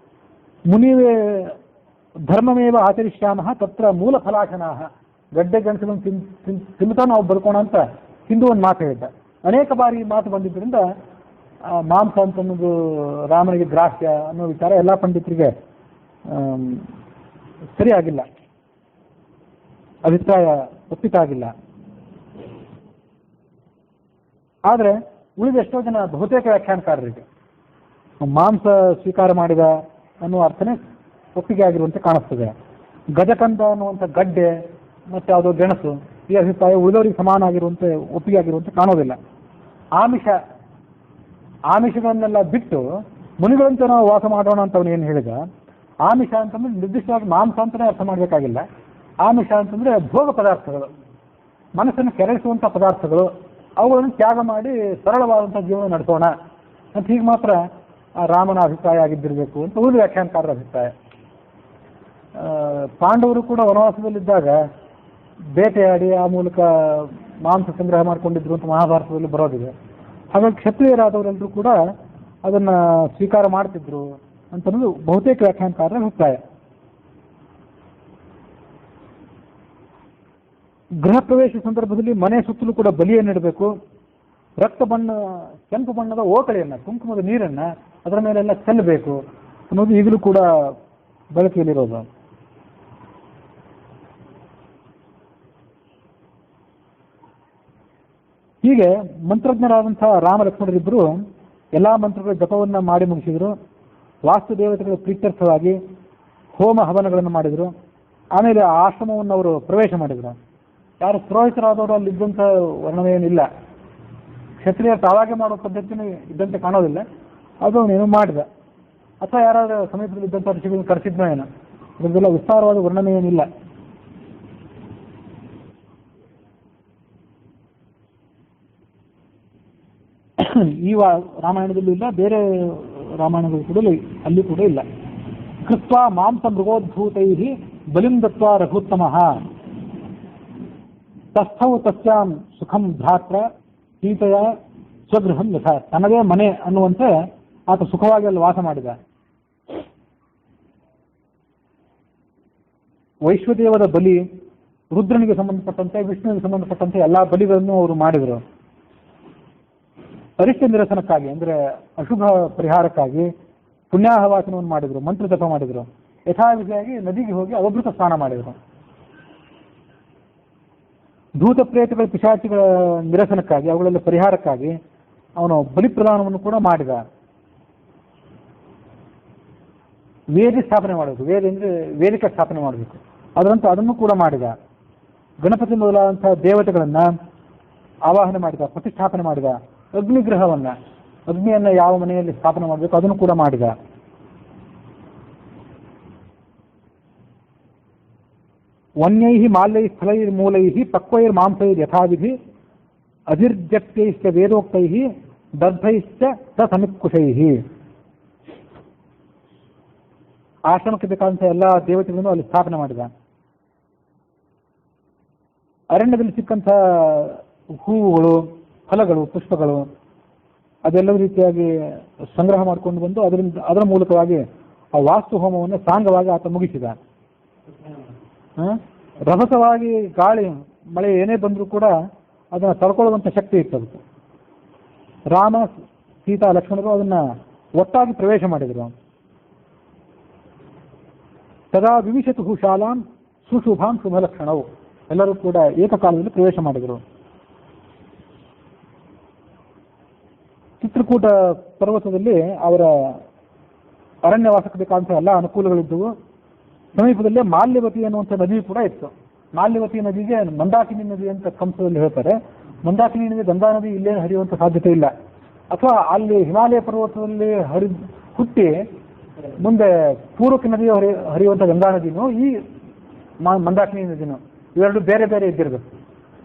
ಮುನಿವೇ ಧರ್ಮಮೇವ ಆಚರಿಷ್ಯಾಮಃ ತತ್ರ ಮೂಲ ಫಲಾಶನಾಹ, ಗಡ್ಡೆ ಗೆಣಸುಗಳನ್ನು ತಿನ್ನುತ್ತಾ ನಾವು ಬದುಕೋಣ ಅಂತ ಹಿಂದೂ ಒಂದು ಮಾತು ಹೇಳಿದ್ದ. ಅನೇಕ ಬಾರಿ ಈ ಮಾತು ಬಂದಿದ್ದರಿಂದ ಮಾಂಸ ಅಂತ ಅನ್ನೋದು ರಾಮನಿಗೆ ಗ್ರಾಹ್ಯ ಅನ್ನೋ ವಿಚಾರ ಎಲ್ಲ ಪಂಡಿತರಿಗೆ ಸರಿಯಾಗಿಲ್ಲ, ಅಭಿಪ್ರಾಯ ಒಪ್ಪಿತಾಗಿಲ್ಲ. ಆದರೆ ಉಳಿದ ಎಷ್ಟೋ ಜನ ಬಹುತೇಕ ವ್ಯಾಖ್ಯಾನಕಾರರಿಗೆ ಮಾಂಸ ಸ್ವೀಕಾರ ಮಾಡಿದ ಅನ್ನುವ ಅರ್ಥನೇ ಒಪ್ಪಿಗೆ ಆಗಿರುವಂತೆ ಕಾಣಿಸ್ತದೆ. ಗಜಕಂದ ಅನ್ನುವಂಥ ಗಡ್ಡೆ ಮತ್ತು ಯಾವುದೋ ಗೆಣಸು ಈ ಅಭಿಪ್ರಾಯ ಉಳಿದವರಿಗೆ ಸಮಾನ ಆಗಿರುವಂತೆ ಒಪ್ಪಿಗೆ ಆಗಿರುವಂತೆ ಕಾಣೋದಿಲ್ಲ. ಆಮಿಷಗಳನ್ನೆಲ್ಲ ಬಿಟ್ಟು ಮುನಿಗಳಂತೆ ನಾವು ವಾಸ ಮಾಡೋಣ ಅಂತ ಅವನು ಏನು ಹೇಳಿದ. ಆಮಿಷ ಅಂತಂದ್ರೆ ನಿರ್ದಿಷ್ಟವಾಗಿ ಮಾಂಸ ಅಂತಲೇ ಅರ್ಥ ಮಾಡಬೇಕಾಗಿಲ್ಲ. ಆಮಿಷ ಅಂತಂದರೆ ಭೋಗ ಪದಾರ್ಥಗಳು, ಮನಸ್ಸನ್ನು ಕೆರಳಿಸುವಂಥ ಪದಾರ್ಥಗಳು, ಅವುಗಳನ್ನು ತ್ಯಾಗ ಮಾಡಿ ಸರಳವಾದಂಥ ಜೀವನ ನಡೆಸೋಣ ಅಂತ ಹೀಗೆ ಮಾತ್ರ ರಾಮನ ಅಭಿಪ್ರಾಯ ಆಗಿದ್ದಿರಬೇಕು ಅಂತ ಉಳಿದ ವ್ಯಾಖ್ಯಾನಕಾರರ ಅಭಿಪ್ರಾಯ. ಪಾಂಡವರು ಕೂಡ ವನವಾಸದಲ್ಲಿದ್ದಾಗ ಬೇಟೆಯಾಡಿ ಆ ಮೂಲಕ ಮಾಂಸ ಸಂಗ್ರಹ ಮಾಡಿಕೊಂಡಿದ್ರು ಅಂತ ಮಹಾಭಾರತದಲ್ಲಿ ಬರೋದಿದೆ. ಹಾಗಾಗಿ ಕ್ಷತ್ರಿಯರಾದವರೆಲ್ಲರೂ ಕೂಡ ಅದನ್ನು ಸ್ವೀಕಾರ ಮಾಡ್ತಿದ್ರು ಅಂತನ್ನೋದು ಬಹುತೇಕ ವ್ಯಾಖ್ಯಾನಕಾರರ ಅಭಿಪ್ರಾಯ. ಗೃಹ ಪ್ರವೇಶ ಸಂದರ್ಭದಲ್ಲಿ ಮನೆ ಸುತ್ತಲೂ ಕೂಡ ಬಲಿಯನ್ನಿಡಬೇಕು. ಕೆಂಪು ಬಣ್ಣದ ಓಕಳೆಯನ್ನು, ಕುಂಕುಮದ ನೀರನ್ನು ಅದರ ಮೇಲೆಲ್ಲ ಚೆಲ್ಲಬೇಕು ಅನ್ನೋದು ಈಗಲೂ ಕೂಡ ಬಳಕೆಯಲ್ಲಿರೋದು. ಹೀಗೆ ಮಂತ್ರಜ್ಞರಾದಂತಹ ರಾಮ ಲಕ್ಷ್ಮಣರಿಬ್ಬರು ಎಲ್ಲ ಮಂತ್ರಗಳ ಜಪವನ್ನು ಮಾಡಿ ಮುಗಿಸಿದರು. ವಾಸ್ತುದೇವತೆಗಳ ಪ್ರೀತ್ಯರ್ಥವಾಗಿ ಹೋಮ ಹವನಗಳನ್ನು ಮಾಡಿದರು. ಆಮೇಲೆ ಆ ಆಶ್ರಮವನ್ನು ಅವರು ಪ್ರವೇಶ ಮಾಡಿದರು. ಯಾರು ಪುರೋಹಿತರಾದವರು ಅಲ್ಲಿ ಇದ್ದಂಥ ವರ್ಣನೆಯೇನಿಲ್ಲ. ಕ್ಷತ್ರಿಯ ತಾವಾಗೆ ಮಾಡೋ ಪದ್ಧತಿನೂ ಇದ್ದಂತೆ ಕಾಣೋದಿಲ್ಲ. ಅದು ಅವನೇನು ಮಾಡಿದ, ಅಥವಾ ಯಾರಾದರೂ ಸಮೀಪದಲ್ಲಿ ಇದ್ದಂಥ ಋಷಿಗಳನ್ನು ಕರೆಸಿದ್ನೋ ಏನೋ, ಇದಕ್ಕೆಲ್ಲ ವಿಸ್ತಾರವಾದ ವರ್ಣನೆ ಏನಿಲ್ಲ. ಈ ರಾಮಾಯಣದಲ್ಲೂ ಇಲ್ಲ, ಬೇರೆ ರಾಮಾಯಣಗಳು ಕೂಡ ಅಲ್ಲಿ ಕೂಡ ಇಲ್ಲ. ಕೃತ್ವಾ ಮಾಂಸ ಮೃಗೋದ್ಭೂತೈ ಬಲಿಂ ದತ್ವಾ ರಘುತ್ತಮಃ ತಸ್ಥೌ ತಸ್ಯಾಂ ಸುಖಂ ಭ್ರಾತ್ರ ಸೀತೆಯ ಸ್ವಗೃಹಂ ಯಥ. ತನ್ನದೇ ಮನೆ ಅನ್ನುವಂತೆ ಆತ ಸುಖವಾಗಿ ಅಲ್ಲಿ ವಾಸ ಮಾಡಿದ. ವೈಶ್ವದೇವದ ಬಲಿ, ರುದ್ರನಿಗೆ ಸಂಬಂಧಪಟ್ಟಂತೆ ವಿಷ್ಣುವಿಗೆ ಸಂಬಂಧಪಟ್ಟಂತೆ ಎಲ್ಲ ಬಲಿಗಳನ್ನು ಅವರು ಮಾಡಿದರು. ಅರಿಷ್ಟ ನಿರಸನಕ್ಕಾಗಿ ಅಂದರೆ ಅಶುಭ ಪರಿಹಾರಕ್ಕಾಗಿ ಪುಣ್ಯಾಹವಾಚನವನ್ನು ಮಾಡಿದರು, ಮಂತ್ರ ಜಪ ಮಾಡಿದರು. ಯಥಾವಿಧಿಯಾಗಿ ನದಿಗೆ ಹೋಗಿ ಅವಭೃತ ಸ್ನಾನ ಮಾಡಿದರು. ಭೂತ ಪ್ರೇತಗಳ ಪಿಶಾಚಿಗಳ ನಿರಸನಕ್ಕಾಗಿ, ಅವುಗಳೆಲ್ಲ ಪರಿಹಾರಕ್ಕಾಗಿ ಅವನು ಬಲಿಪ್ರದಾನವನ್ನು ಕೂಡ ಮಾಡಿದ. ವೇದಿ ಸ್ಥಾಪನೆ ಮಾಡಬೇಕು, ವೇದ ಅಂದರೆ ವೇದಿಕೆ ಸ್ಥಾಪನೆ ಮಾಡಬೇಕು, ಅದನ್ನು ಕೂಡ ಮಾಡಿದ. ಗಣಪತಿ ಮೊದಲಾದಂತಹ ದೇವತೆಗಳನ್ನು ಆವಾಹನೆ ಮಾಡಿದ, ಪ್ರತಿಷ್ಠಾಪನೆ ಮಾಡಿದ. ಅಗ್ನಿಗ್ರಹವನ್ನು, ಅಗ್ನಿಯನ್ನು ಯಾವ ಮನೆಯಲ್ಲಿ ಸ್ಥಾಪನೆ ಮಾಡಬೇಕು ಅದನ್ನು ಕೂಡ ಮಾಡಿದ. ವನ್ಯೈ ಮಾಲ್ಯೈ ಸ್ಥಳೈ ಮೂಲೈ ಪಕ್ವೈರ್ ಮಾಂಸೈ ಯಥಾವಿಧಿ ಅಧಿರ್ಜಕ್ತೈಶ್ಚ ವೇದೋಕ್ತೈ ದರ್ಭೈಶ್ಚ ಸಮಿತ್ಕುಶೈ. ಆಶ್ರಮಕ್ಕೆ ಬೇಕಾದಂಥ ಎಲ್ಲ ದೇವತೆಗಳನ್ನು ಅಲ್ಲಿ ಸ್ಥಾಪನೆ ಮಾಡಿದ. ಅರಣ್ಯದಲ್ಲಿ ಸಿಕ್ಕಂಥ ಹೂವುಗಳು, ಫಲಗಳು, ಪುಷ್ಪಗಳು ಅದೆಲ್ಲವೂ ರೀತಿಯಾಗಿ ಸಂಗ್ರಹ ಮಾಡಿಕೊಂಡು ಬಂದು ಅದರ ಮೂಲಕವಾಗಿ ಆ ವಾಸ್ತು ಹೋಮವನ್ನು ಸಾಂಗವಾಗಿ ಆತ ಮುಗಿಸಿದ. ರಭಸವಾಗಿ ಗಾಳಿ ಮಳೆ ಏನೇ ಬಂದರೂ ಕೂಡ ಅದನ್ನು ತಡ್ಕೊಳ್ಳುವಂಥ ಶಕ್ತಿ ಇತ್ತು ಅದಕ್ಕೆ. ರಾಮ, ಸೀತಾ, ಲಕ್ಷ್ಮಣರು ಅದನ್ನು ಒಟ್ಟಾಗಿ ಪ್ರವೇಶ ಮಾಡಿದರು. ಸದಾ ವಿವಿಶತು ಶಾಲಾಂ ಸುಶುಭಾಂ ಶುಭಲಕ್ಷಣವು, ಎಲ್ಲರೂ ಕೂಡ ಏಕಕಾಲದಲ್ಲಿ ಪ್ರವೇಶ ಮಾಡಿದರು. ಚಿತ್ರಕೂಟ ಪರ್ವತದಲ್ಲಿ ಅವರ ಅರಣ್ಯವಾಸಕ್ಕೆ ಬೇಕಾದಂಥ ಎಲ್ಲ ಅನುಕೂಲಗಳಿದ್ದವು. ಸಮೀಪದಲ್ಲೇ ಮಾಲ್ಯವತಿ ಅನ್ನುವಂಥ ನದಿ ಕೂಡ ಇತ್ತು. ಮಾಲ್ಯವತಿ ನದಿಗೆ ಮಂದಾಕಿನಿ ನದಿ ಅಂತ ಕಂಸದಲ್ಲಿ ಹೇಳ್ತಾರೆ. ಮಂದಾಕಿನಿ ನದಿ ಗಂಗಾ ನದಿ ಇಲ್ಲೇ ಹರಿಯುವಂಥ ಸಾಧ್ಯತೆ ಇಲ್ಲ. ಅಥವಾ ಅಲ್ಲಿ ಹಿಮಾಲಯ ಪರ್ವತದಲ್ಲಿ ಹುಟ್ಟಿ ಮುಂದೆ ಪೂರ್ವಕ್ಕೆ ನದಿ ಹರಿಯುವಂಥ ಗಂಗಾ ನದಿನೂ ಈ ಮಂದಾಕಿನಿ ನದಿನೂ ಇವೆರಡು ಬೇರೆ ಬೇರೆ ಇದ್ದಿರಬೇಕು.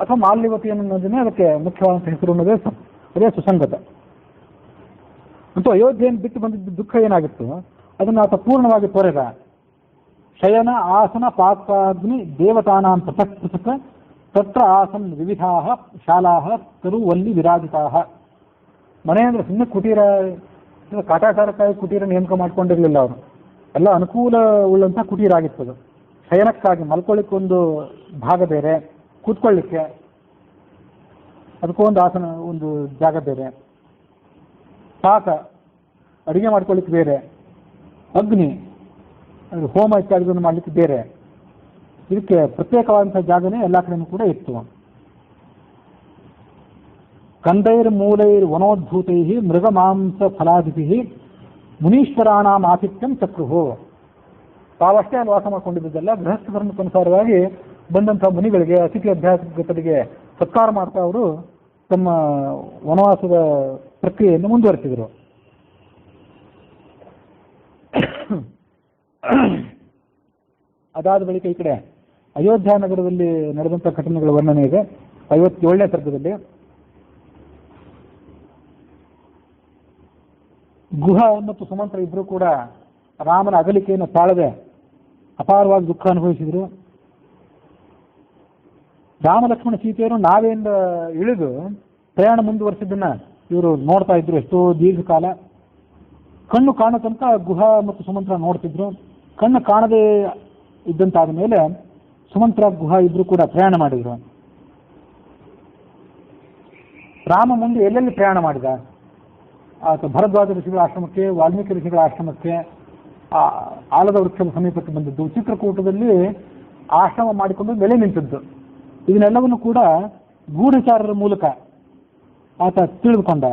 ಅಥವಾ ಮಾಲ್ಯವತಿ ಅನ್ನೋ ನದಿನೇ ಅದಕ್ಕೆ ಮುಖ್ಯವಾದಂಥ ಹೆಸರು ಅನ್ನೋದೇ ಅದೇ ಸುಸಂಗತ. ಅಂತೂ ಅಯೋಧ್ಯೆಯನ್ನು ಬಿಟ್ಟು ಬಂದಿದ್ದ ದುಃಖ ಏನಾಗಿತ್ತು ಅದನ್ನು ಆತ ಪೂರ್ಣವಾಗಿ ತೊರೆದ. ಶಯನ ಆಸನ ಪಾತ್ರಾಗ್ನಿ ದೇವತಾನಾಂ ಪೃಥಕ್ ಪೃಥಕ್ ತತ್ರ ಆಸನ್ ವಿವಿಧಾ ಶಾಲಾ ತರುವಲ್ಲಿ ವಿರಾಜಿತಾ. ಮನೆ ಅಂದರೆ ಸುಮ್ಮನೆ ಕುಟೀರ, ಕಾಟಾಚಾರಕ್ಕಾಗಿ ಕುಟೀರ ನೇಮಕ ಮಾಡ್ಕೊಂಡಿರಲಿಲ್ಲ ಅವರು. ಎಲ್ಲ ಅನುಕೂಲ ಉಳ್ಳಂಥ ಕುಟೀರ ಆಗಿರ್ತದೆ. ಶಯನಕ್ಕಾಗಿ ಮಲ್ಕೊಳ್ಳಿಕ್ಕೆ ಒಂದು ಭಾಗ ಬೇರೆ, ಕೂತ್ಕೊಳ್ಳಿಕ್ಕೆ ಅದಕ್ಕೂ ಒಂದು ಆಸನ, ಒಂದು ಜಾಗ ಬೇರೆ, ಪಾಕ ಅಡುಗೆ ಮಾಡ್ಕೊಳ್ಳಿಕ್ಕೆ ಬೇರೆ, ಅಗ್ನಿ ಹೋಮ ಇತ್ಯಾದಿಗಳನ್ನು ಮಾಡಲಿಕ್ಕೆ ಬೇರೆ, ಇದಕ್ಕೆ ಪ್ರತ್ಯೇಕವಾದಂಥ ಜಾಗನೇ ಎಲ್ಲ ಕಡೆಯೂ ಕೂಡ ಇತ್ತು. ಕಂದೈರ್ ಮೂಲೈರ್ ವನೋದ್ಭೂತೈ ಮೃಗ ಮಾಂಸ ಫಲಾದಿಭಿ ಮುನೀಶ್ವರಾಣಾಂ ಆತಿಥ್ಯಂ ಚಕ್ರುಹು. ತಾವಷ್ಟೇ ಅಲ್ಲಿ ವಾಸ ಮಾಡಿಕೊಂಡಿದ್ದಲ್ಲ, ಗೃಹಸ್ಥ ಧರ್ಮಕ್ಕನುಸಾರವಾಗಿ ಬಂದಂಥ ಮುನಿಗಳಿಗೆ, ಅತಿಥಿ ಅಭ್ಯಾಸಕರಿಗೆ ಸತ್ಕಾರ ಮಾಡ್ತಾ ಅವರು ತಮ್ಮ ವನವಾಸದ ಪ್ರಕ್ರಿಯೆಯನ್ನು ಮುಂದುವರೆಸಿದರು. ಅದಾದ ಬಳಿಕ ಈ ಕಡೆ ಅಯೋಧ್ಯ ನಗರದಲ್ಲಿ ನಡೆದಂಥ ಘಟನೆಗಳ ವರ್ಣನೆ ಇದೆ 57ನೇ ಸರ್ಗದಲ್ಲಿ. ಗುಹ ಮತ್ತು ಸುಮಂತ್ರ ಇಬ್ಬರು ಕೂಡ ರಾಮನ ಅಗಲಿಕೆಯನ್ನು ತಾಳದೆ ಅಪಾರವಾಗಿ ದುಃಖ ಅನುಭವಿಸಿದರು. ರಾಮ ಲಕ್ಷ್ಮಣ ಸೀತೆಯರು ನಾವೆಯಿಂದ ಇಳಿದು ಪ್ರಯಾಣ ಮುಂದುವರಿಸಿದ್ದನ್ನ ಇವರು ನೋಡ್ತಾ ಇದ್ರು ಎಷ್ಟೋ ದೀರ್ಘಕಾಲ. ಕಣ್ಣು ಕಾಣೋ ತನಕ ಗುಹ ಮತ್ತು ಸುಮಂತ್ರ ನೋಡ್ತಿದ್ರು. ಕಣ್ಣು ಕಾಣದೇ ಇದ್ದಂತಾದ ಮೇಲೆ ಸುಮಂತ್ರ, ಗುಹ ಇಬ್ರು ಕೂಡ ಪ್ರಯಾಣ ಮಾಡಿದ್ರು. ರಾಮ ಮುಂದೆ ಎಲ್ಲೆಲ್ಲಿ ಪ್ರಯಾಣ ಮಾಡಿದ, ಆತ ಭರದ್ವಾಜ ಋಷಿಗಳ ಆಶ್ರಮಕ್ಕೆ, ವಾಲ್ಮೀಕಿ ಋಷಿಗಳ ಆಶ್ರಮಕ್ಕೆ, ಆಲದ ವೃಕ್ಷದ ಸಮೀಪಕ್ಕೆ ಬಂದಿದ್ದು, ಚಿತ್ರಕೂಟದಲ್ಲಿ ಆಶ್ರಮ ಮಾಡಿಕೊಂಡು ನೆಲೆ ನಿಂತಿದ್ದು. ಇದನ್ನೆಲ್ಲವನ್ನು ಕೂಡ ಗೂಢಚಾರರ ಮೂಲಕ ಆತ ತಿಳಿದುಕೊಂಡ.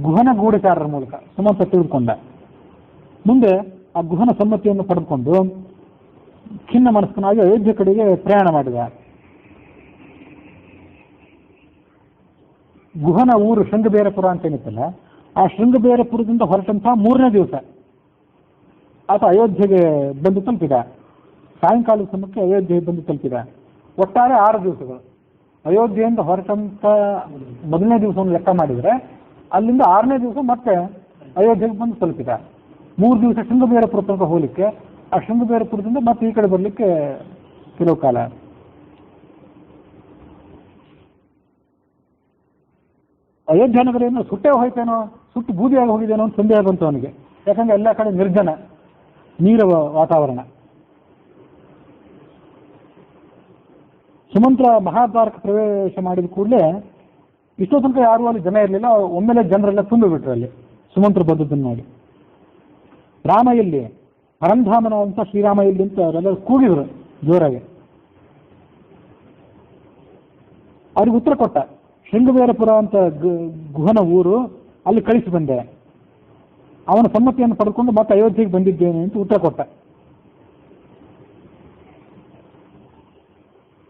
ಗುಹನ ಗೂಢಚಾರರ ಮೂಲಕ ಸುಮಂತ್ರ ತಿಳಿದುಕೊಂಡ. ಮುಂದೆ ಆ ಗುಹನ ಸಮ್ಮತಿಯನ್ನು ಪಡೆದುಕೊಂಡು ಖಿನ್ನ ಮನಸ್ಕನಾಗಿ ಅಯೋಧ್ಯೆ ಕಡೆಗೆ ಪ್ರಯಾಣ ಮಾಡಿದ. ಗುಹನ ಊರು ಶೃಂಗಬೇರಪುರ ಅಂತ ಏನಿತ್ತಲ್ಲ, ಆ ಶೃಂಗಬೇರಪುರದಿಂದ ಹೊರಟಂಥ 3ನೇ ದಿವಸ ಆತ ಅಯೋಧ್ಯೆಗೆ ಬಂದು ತಲುಪಿದ. ಸಾಯಂಕಾಲದ ಸಮಯಕ್ಕೆ ಅಯೋಧ್ಯೆಗೆ ಬಂದು ತಲುಪಿದ. ಒಟ್ಟಾರೆ 6 ದಿವಸಗಳು. ಅಯೋಧ್ಯೆಯಿಂದ ಹೊರಟಂಥ ಮೊದಲನೇ ದಿವಸವನ್ನು ಲೆಕ್ಕ ಮಾಡಿದರೆ ಅಲ್ಲಿಂದ 6ನೇ ದಿವಸ ಮತ್ತೆ ಅಯೋಧ್ಯೆಗೆ ಬಂದು ತಲುಪಿದ. 3 ದಿವಸ ಶೃಂಗಬೇರಪುರ ತನಕ ಹೋಗಲಿಕ್ಕೆ, ಆ ಶೃಂಗಬೇರಪುರದಿಂದ ಮತ್ತೆ ಈ ಕಡೆ ಬರಲಿಕ್ಕೆ ಕೆಲವು ಕಾಲ. ಅಯೋಧ್ಯ ನಗರ ಏನು ಸುಟ್ಟೇ ಹೋಯ್ತೇನೋ, ಸುಟ್ಟು ಬೂದಿಯಾಗಿ ಹೋಗಿದ್ದೇನೋ ಅಂತ ಸಂದೇಹ ಬಂತು ಅವನಿಗೆ. ಯಾಕಂದ್ರೆ ಎಲ್ಲ ಕಡೆ ನಿರ್ಜನ, ನೀರ ವಾತಾವರಣ. ಸುಮಂತ್ರ ಮಹಾದ್ವಾರಕ್ಕೆ ಪ್ರವೇಶ ಮಾಡಿದ ಕೂಡಲೇ ಇಷ್ಟೋ ತನಕ ಯಾರು ಅಲ್ಲಿ ಜನ ಇರಲಿಲ್ಲ. ಒಮ್ಮೆಲೆ ಜನರೆಲ್ಲ ತುಂಬಿಬಿಟ್ರು ಅಲ್ಲಿ ಸುಮಂತ್ರ ಬಂದದ್ದನ್ನು ನೋಡಿ. ರಾಮ ಎಲ್ಲಿ, ಪರಂಧಾಮನ ಅಂತ ಶ್ರೀರಾಮ ಎಲ್ಲಿ ಅಂತ ಅವರೆಲ್ಲ ಕೂಗಿದ್ರು ಜೋರಾಗಿ. ಅವ್ರಿಗೆ ಉತ್ತರ ಕೊಟ್ಟ, ಶೃಂಗಬೇರಪುರ ಅಂತ ಗುಹನ ಊರು, ಅಲ್ಲಿ ಕಳಿಸಿ ಬಂದೆ. ಅವನ ಸಮ್ಮತಿಯನ್ನು ಪಡೆದುಕೊಂಡು ಮತ್ತೆ ಅಯೋಧ್ಯೆಗೆ ಬಂದಿದ್ದೇನೆ ಅಂತ ಉತ್ತರ ಕೊಟ್ಟ.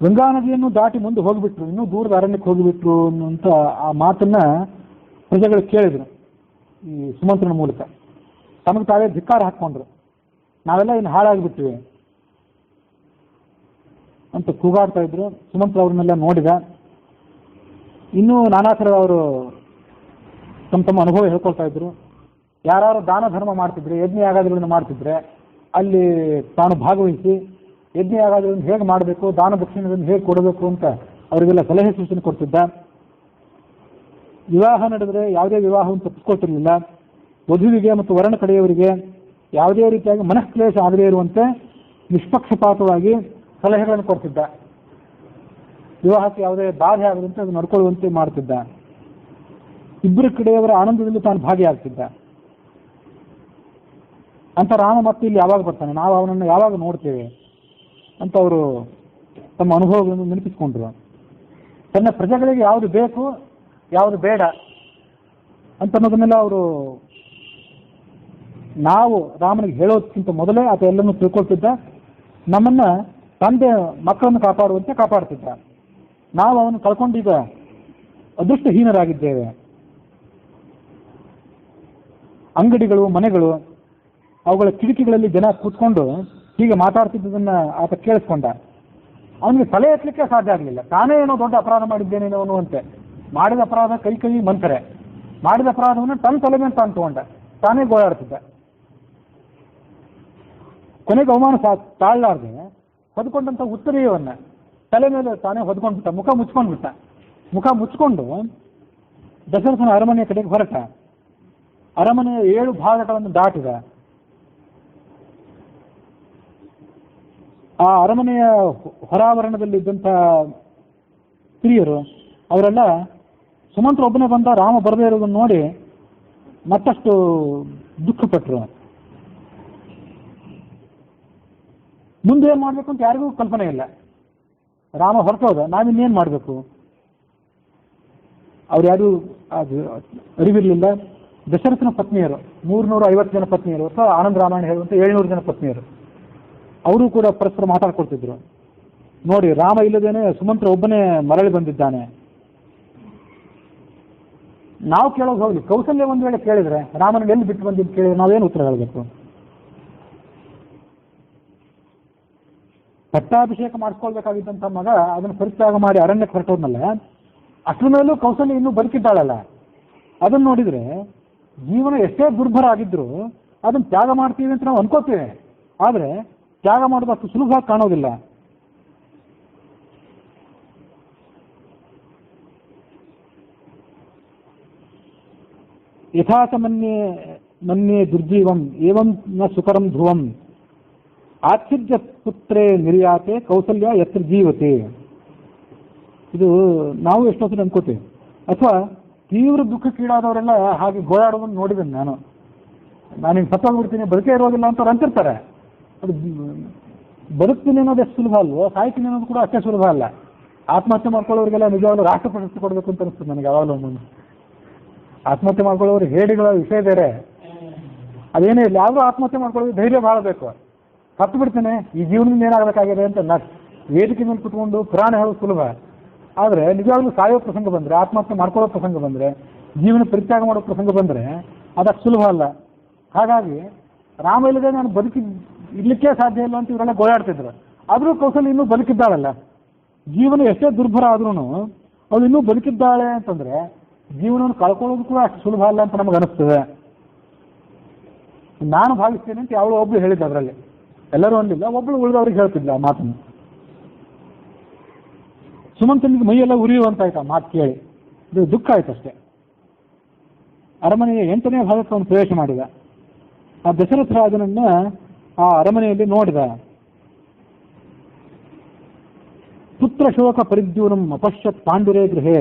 ಗಂಗಾ ನದಿಯನ್ನು ದಾಟಿ ಮುಂದೆ ಹೋಗಿಬಿಟ್ರು, ಇನ್ನೂ ದೂರದ ಅರಣ್ಯಕ್ಕೆ ಹೋಗಿಬಿಟ್ರು ಅನ್ನುವಂಥ ಆ ಮಾತನ್ನ ಪ್ರಜೆಗಳು ಕೇಳಿದ್ರು ಈ ಸುಮಂತ್ರನ ಮೂಲಕ. ತಮಗೆ ತಾವೇ ಧಿಕ್ಕಾರ ಹಾಕ್ಕೊಂಡ್ರು, ನಾವೆಲ್ಲ ಇನ್ನು ಹಾಳಾಗಿಬಿಟ್ಟಿವೆ ಅಂತ ಕೂಗಾಡ್ತಾ ಇದ್ರು. ಸುಮಂತ್ರ ಅವ್ರನ್ನೆಲ್ಲ ನೋಡಿದ. ಇನ್ನೂ ನಾನಾ ಥರ ಅವರು ತಮ್ಮ ಅನುಭವ ಹೇಳ್ಕೊಳ್ತಾ ಇದ್ರು. ಯಾರು ದಾನ ಧರ್ಮ ಮಾಡ್ತಿದ್ರೆ, ಯಜ್ಞ ಯಾಗಾದಿಗಳನ್ನು ಮಾಡ್ತಿದ್ರೆ ಅಲ್ಲಿ ತಾನು ಭಾಗವಹಿಸಿ ಯಜ್ಞ ಯಾಗಾದಿಗಳನ್ನು ಹೇಗೆ ಮಾಡಬೇಕು, ದಾನ ದಕ್ಷಿಣೆಗಳನ್ನು ಹೇಗೆ ಕೊಡಬೇಕು ಅಂತ ಅವರಿಗೆಲ್ಲ ಸಲಹೆ ಸೂಚನೆ ಕೊಡ್ತಿದ್ದ. ವಿವಾಹ ನಡೆದರೆ ಯಾವುದೇ ವಿವಾಹವನ್ನು ತಪ್ಪಿಸ್ಕೊಳ್ತಿರ್ಲಿಲ್ಲ. ವಧುವಿಗೆ ಮತ್ತು ವರನ ಕಡೆಯವರಿಗೆ ಯಾವುದೇ ರೀತಿಯಾಗಿ ಮನಃಕ್ಲೇಶ ಆಗದೇ ಇರುವಂತೆ ನಿಷ್ಪಕ್ಷಪಾತವಾಗಿ ಸಲಹೆಗಳನ್ನು ಕೊಡ್ತಿದ್ದ. ವಿವಾಹಕ್ಕೆ ಯಾವುದೇ ಬಾಧೆ ಆಗದಂತೆ ಅದು ನಡ್ಕೊಳ್ಳುವಂತೆ ಮಾಡ್ತಿದ್ದ. ಇಬ್ಬರ ಕಡೆಯವರ ಆನಂದದಲ್ಲಿ ತಾನು ಭಾಗಿಯಾಗ್ತಿದ್ದ ಅಂತ ರಾಮ ಮತ್ತೆ ಇಲ್ಲಿ ಯಾವಾಗ ಬರ್ತಾನೆ, ನಾವು ಅವನನ್ನು ಯಾವಾಗ ನೋಡ್ತೇವೆ ಅಂತ ಅವರು ತಮ್ಮ ಅನುಭವಗಳನ್ನು ನೆನಪಿಸಿಕೊಂಡ್ರು. ತನ್ನ ಪ್ರಜೆಗಳಿಗೆ ಯಾವುದು ಬೇಕು ಯಾವುದು ಬೇಡ ಅಂತ ಅನ್ನೋದನ್ನೆಲ್ಲ ಅವರು ನಾವು ರಾಮನಿಗೆ ಹೇಳೋದಕ್ಕಿಂತ ಮೊದಲೇ ಆತ ಎಲ್ಲನೂ ತಿಳ್ಕೊಳ್ತಿದ್ದ. ನಮ್ಮನ್ನ ತಂದೆ ಮಕ್ಕಳನ್ನು ಕಾಪಾಡುವಂತೆ ಕಾಪಾಡ್ತಿದ್ದ. ನಾವು ಅವನು ಕಳ್ಕೊಂಡೀಗ ಅದೃಷ್ಟಹೀನರಾಗಿದ್ದೇವೆ. ಅಂಗಡಿಗಳು, ಮನೆಗಳು, ಅವುಗಳ ಕಿಟಕಿಗಳಲ್ಲಿ ಜನ ಕೂತ್ಕೊಂಡು ಹೀಗೆ ಮಾತಾಡ್ತಿದ್ದದನ್ನ ಆತ ಕೇಳಿಸ್ಕೊಂಡ. ಅವನಿಗೆ ತಲೆ ಎತ್ತಲಿಕ್ಕೆ ಸಾಧ್ಯ ಆಗಲಿಲ್ಲ. ತಾನೇ ಏನೋ ದೊಡ್ಡ ಅಪರಾಧ ಮಾಡಿದ್ದೇನೇನೋ ಅನ್ನುವಂತೆ. ಮಾಡಿದ ಅಪರಾಧ ಕೈ ಕೈ ಮಂಥರೆ. ಮಾಡಿದ ಅಪರಾಧವನ್ನು ತನ್ನ ತಲೆ ಮೇಲೆ ತಾನು ತಗೊಂಡ. ತಾನೇ ಗೋಳಾಡ್ತಿದ್ದ. ಕೊನೆಗೆ ಅವಮಾನ ತಾಳಲಾರ್ದೆ ಹೊದ್ಕೊಂಡಂತ ಉತ್ತರೀಯವನ್ನ ತಲೆ ಮೇಲೆ ತಾನೇ ಹೊದ್ಕೊಂಡ್ಬಿಟ್ಟ. ಮುಖ ಮುಚ್ಕೊಂಡು ದಶರಥನ ಅರಮನೆಯ ಕಡೆಗೆ ಹೊರಟ. ಅರಮನೆಯ 7 ಭಾಗಗಳನ್ನು ದಾಟಿದ. ಆ ಅರಮನೆಯ ಹೊರಾವರಣದಲ್ಲಿದ್ದಂಥ ಸ್ತ್ರೀಯರು ಅವರೆಲ್ಲ ಸುಮಂತ್ರ ಒಬ್ಬನೇ ಬಂದ, ರಾಮ ಬರದೇ ಇರೋದನ್ನು ನೋಡಿ ಮತ್ತಷ್ಟು ದುಃಖಪಟ್ಟರು. ಮುಂದೆ ಏನು ಮಾಡಬೇಕು ಅಂತ ಯಾರಿಗೂ ಕಲ್ಪನೆ ಇಲ್ಲ. ರಾಮ ಹೊರಟೋದ, ನಾವಿನ್ನೇನು ಮಾಡಬೇಕು? ಅವ್ರು ಯಾರು ಅರಿವಿರಲಿಲ್ಲ. ದಶರಥನ ಪತ್ನಿಯರು 350 ಜನ ಪತ್ನಿಯರು, ಅಥವಾ ಆನಂದ ರಾಮಾಯಣ ಹೇಳುವಂತೆ 700 ಜನ ಪತ್ನಿಯರು, ಅವರು ಕೂಡ ಪರಸ್ಪರ ಮಾತಾಡ್ಕೊಳ್ತಿದ್ರು. ನೋಡಿ, ರಾಮ ಇಲ್ಲದೇನೆ ಸುಮಂತ್ರ ಒಬ್ಬನೇ ಮರಳಿ ಬಂದಿದ್ದಾನೆ. ನಾವು ಕೇಳೋದು ಹೋಗ್ಲಿ, ಕೌಸಲ್ಯ ಒಂದು ವೇಳೆ ಕೇಳಿದ್ರೆ ರಾಮನಿಗೆ ಎಲ್ಲಿ ಬಿಟ್ಟು ಬಂದಿದ್ದು ಕೇಳಿದ್ರೆ ನಾವೇನು ಉತ್ತರ ಹೇಳಬೇಕು? ಪಟ್ಟಾಭಿಷೇಕ ಮಾಡಿಸ್ಕೊಳ್ಬೇಕಾಗಿದ್ದಂಥ ಮಗ ಅದನ್ನು ಪರಿತ್ಯಾಗ ಮಾಡಿ ಅರಣ್ಯಕ್ಕೆ ಹೊರಟೋದ್ನಲ್ಲ, ಅಷ್ಟರ ಮೇಲೂ ಕೌಸಲ್ಯ ಇನ್ನೂ ಬದುಕಿದ್ದಾಳಲ್ಲ. ಅದನ್ನು ನೋಡಿದ್ರೆ ಜೀವನ ಎಷ್ಟೇ ದುರ್ಭರ ಆಗಿದ್ರು ಅದನ್ನು ತ್ಯಾಗ ಮಾಡ್ತೀವಿ ಅಂತ ನಾವು ಅನ್ಕೋತೀವಿ. ಆದರೆ ತ್ಯಾಗ ಮಾಡೋದು ಅಷ್ಟು ಸುಲಭವಾಗಿ ಕಾಣೋದಿಲ್ಲ. ಯಥಾಸ ಮನ್ಯೇ ದುರ್ಜೀವಂ ಏವಂ ನ ಸುಕರಂ ಧ್ರುವಂ ಆಚ್ಛಿದ್ಯ ಪುತ್ರೇ ನಿರ್ಯಾತೆ ಕೌಸಲ್ಯ ಯತ್ರ ಜೀವತೆ. ಇದು ನಾವು ಎಷ್ಟೊತ್ತು ಅನ್ಕೋತೀವಿ. ಅಥವಾ ತೀವ್ರ ದುಃಖಕ್ಕೀಡಾದವರೆಲ್ಲ ಹಾಗೆ ಗೋಳಾಡೋದನ್ನು ನೋಡಿದ್ದೇನೆ ನಾನು ಹಿಂಗೆ ಸತ್ತೋಗ್ಬಿಡ್ತೀನಿ, ಬದುಕೇ ಇರೋದಿಲ್ಲ ಅಂತ ಅವ್ರು ಅಂತಿರ್ತಾರೆ. ಅದು ಬದುಕ್ತೀನಿ ಅನ್ನೋದು ಎಷ್ಟು ಸುಲಭ ಅಲ್ವೋ, ಸಾಯ್ತೀನಿ ಅನ್ನೋದು ಕೂಡ ಅಷ್ಟೇ ಸುಲಭ ಅಲ್ಲ. ಆತ್ಮಹತ್ಯೆ ಮಾಡ್ಕೊಳ್ಳೋರಿಗೆಲ್ಲ ನಿಜವಾಗ್ಲೂ ರಾಷ್ಟ್ರ ಪ್ರಶಸ್ತಿ ಕೊಡಬೇಕು ಅಂತ ಅನಿಸ್ತದೆ ನನಗೆ ಯಾವಾಗಲೂ. ಆತ್ಮಹತ್ಯೆ ಮಾಡ್ಕೊಳ್ಳೋರು ಹೇಡಿಗಳ ವಿಷಯ ಬೇರೆ, ಅದೇನೇ ಇಲ್ಲ. ಯಾರು ಆತ್ಮಹತ್ಯೆ ಮಾಡ್ಕೊಳ್ಳೋದು ಧೈರ್ಯ ಭಾಳ ಬೇಕು. ಸತ್ತು ಬಿಡ್ತೇನೆ, ಈ ಜೀವನದಿಂದ ಏನಾಗಬೇಕಾಗಿದೆ ಅಂತ ವೇದಿಕೆ ಮೇಲೆ ಕುತ್ಕೊಂಡು ಪುರಾಣ ಹೇಳೋದು ಸುಲಭ. ಆದರೆ ನಿಜವಾಗ್ಲೂ ಸಾಯೋ ಪ್ರಸಂಗ ಬಂದರೆ, ಆತ್ಮಹತ್ಯೆ ಮಾಡ್ಕೊಳ್ಳೋ ಪ್ರಸಂಗ ಬಂದರೆ, ಜೀವನ ಪರಿತ್ಯಾಗ ಮಾಡೋ ಪ್ರಸಂಗ ಬಂದರೆ ಅದಕ್ಕೆ ಸುಲಭ ಅಲ್ಲ. ಹಾಗಾಗಿ ರಾಮ ಇಲ್ಲದೆ ನಾನು ಇರ್ಲಿಕ್ಕೆ ಸಾಧ್ಯ ಇಲ್ಲ ಅಂತ ಇವರೆಲ್ಲ ಗೋಳಾಡ್ತಿದ್ರು. ಆದರೂ ಕೌಸಲ್ಯ ಇನ್ನೂ ಬದುಕಿದ್ದಾಳಲ್ಲ. ಜೀವನ ಎಷ್ಟೇ ದುರ್ಭರ ಆದ್ರೂ ಅವಳು ಇನ್ನೂ ಬದುಕಿದ್ದಾಳೆ ಅಂತಂದ್ರೆ ಜೀವನವನ್ನು ಕಳ್ಕೊಳ್ಳೋದು ಕೂಡ ಅಷ್ಟು ಸುಲಭ ಅಲ್ಲ ಅಂತ ನಮಗೆ ಅನಿಸ್ತದೆ. ನಾನು ಭಾವಿಸ್ತೇನೆ ಅಂತ ಯಾವಳು ಒಬ್ಳು ಹೇಳಿದ್ದ, ಅದರಲ್ಲಿ ಎಲ್ಲರೂ ಅಂದಿಲ್ಲ, ಒಬ್ಳು ಉಳಿದವ್ರಿಗೆ ಹೇಳ್ತಿದ್ಲ ಆ ಮಾತನ್ನು. ಸುಮಂತನಿಗೆ ಮೈಯೆಲ್ಲ ಉರಿಯುವಂತಾಯ್ತು ಆ ಮಾತು ಕೇಳಿ. ಇದು ದುಃಖ ಆಯ್ತು ಅಷ್ಟೇ. ಅರಮನೆಯ 8ನೇ ಭಾಗಕ್ಕೆ ಅವನು ಪ್ರವೇಶ ಮಾಡಿದ. ಆ ದಶರಥ ರಾಜನನ್ನ ಆ ಅರಮನೆಯಲ್ಲಿ ನೋಡಿದ. ಪುತ್ರ ಶೋಕ ಪರಿದ್ಯೂನಂ ಅಪಶ್ಯತ್ ಪಾಂಡುರೇ ಗೃಹೇ.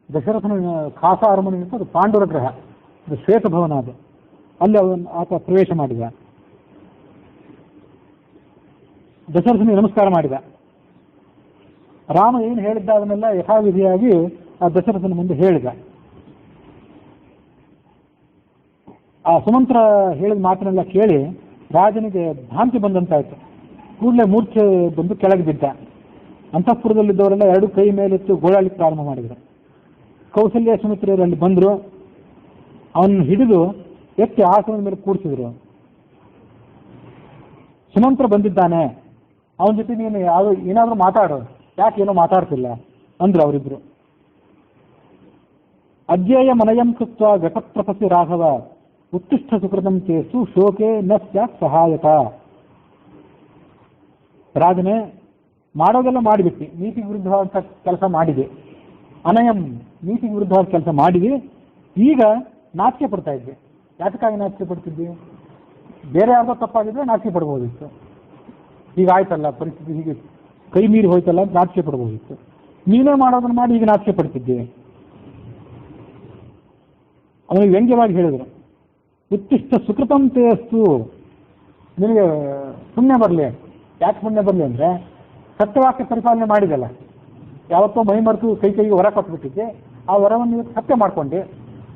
ದಶರಥನ ಖಾಸ ಅರಮನೆ ಅಂತ ಅದು ಪಾಂಡುರ ಗೃಹ, ಅದು ಶ್ವೇತಭವನ. ಅದು ಅಲ್ಲಿ ಆತ ಪ್ರವೇಶ ಮಾಡಿದ. ದಶರಥನಿಗೆ ನಮಸ್ಕಾರ ಮಾಡಿದ. ರಾಮ ಏನು ಹೇಳಿದ್ದ ಅದನ್ನೆಲ್ಲ ಯಥಾವಿಧಿಯಾಗಿ ಆ ದಶರಥನ ಮುಂದೆ ಹೇಳಿದ. ಆ ಸುಮಂತ್ರ ಹೇಳಿದ ಮಾತನ್ನೆಲ್ಲ ಕೇಳಿ ರಾಜನಿಗೆ ಭ್ರಾಂತಿ ಬಂದಂತಾಯ್ತು. ಕೂಡಲೇ ಮೂರ್ಛೆ ಬಂದು ಕೆಳಗೆ ಬಿದ್ದ. ಅಂತಃಪುರದಲ್ಲಿದ್ದವರೆಲ್ಲ 2 ಕೈ ಮೇಲೆತ್ತು ಗೋಳಾಡಲಿಕ್ಕೆ ಪ್ರಾರಂಭ ಮಾಡಿದರು. ಕೌಸಲ್ಯ ಸುಮಿತ್ರೆಯರು ಅಲ್ಲಿ ಬಂದರು. ಅವನನ್ನು ಹಿಡಿದು ಎತ್ತಿ ಆಸನದ ಮೇಲೆ ಕೂಡಿಸಿದ್ರು. ಸುಮಂತ್ರ ಬಂದಿದ್ದಾನೆ, ಅವನ ಜೊತೆ ನೀನು ಏನಾದರೂ ಮಾತಾಡು, ಯಾಕೆ ಏನೋ ಮಾತಾಡ್ತಿಲ್ಲ ಅಂದ್ರು ಅವರಿಬ್ರು. ಅಜ್ಞೇಯ ಮನಯಂ ಕೃತ್ವ ವ್ಯಪತ್ರಪಸಿ ರಾಘವ ಉತ್ತಿಷ್ಠ ಸುಕೃತಂ ಚೇಸು ಶೋಕೆ ನ ಸ್ಯಾತ್ ಸಹಾಯಕ ರಾಜನೇ, ಮಾಡೋದೆಲ್ಲ ಮಾಡಿಬಿಟ್ಟು ನೀತಿಗೆ ವಿರುದ್ಧವಾದಂಥ ಕೆಲಸ ಮಾಡಿದೆ, ಅನಯಂ ನೀತಿಗೆ ವಿರುದ್ಧವಾದ ಕೆಲಸ ಮಾಡಿದೆ, ಈಗ ನಾಚಿಕೆ ಪಡ್ತಾ ಇದ್ದೆ. ಯಾತಕ್ಕಾಗಿ ನಾಚಿಕೆ ಪಡ್ತಿದ್ದೆ? ಬೇರೆ ಯಾರ್ದೋ ತಪ್ಪಾಗಿದ್ರೆ ನಾಚಿಕೆ ಪಡ್ಬೋದಿತ್ತು. ಈಗ ಆಯ್ತಲ್ಲ ಪರಿಸ್ಥಿತಿ, ಹೀಗೆ ಕೈ ಮೀರಿ ಹೋಯ್ತಲ್ಲ ಅಂತ ನಾಚಿಕೆ ಪಡ್ಬೋದಿತ್ತು. ನೀನೇ ಮಾಡೋದನ್ನ ಮಾಡಿ ಈಗ ನಾಚಿಕೆ ಪಡ್ತಿದ್ದೆ. ಅವನಿಗೆ ವ್ಯಂಗ್ಯವಾಗಿ ಹೇಳಿದರು, ಉತ್ತಿಷ್ಟ ಸುಕೃತಂತೆ ಅಸ್ತು, ನಿನಗೆ ಪುಣ್ಯ ಬರಲಿ. ಯಾಕೆ ಪುಣ್ಯ ಬರಲಿ ಅಂದರೆ ಸತ್ಯವಾಕ್ಯ ಪರಿಪಾಲನೆ ಮಾಡಿದಲ್ಲ, ಯಾವತ್ತೋ ಮೈ ಮರೆತು ಕೈಗೆ ವರ ಕೊಟ್ಬಿಟ್ಟಿದ್ದೆ, ಆ ವರವನ್ನು ನೀವು ಸತ್ಯ ಮಾಡ್ಕೊಂಡೆ.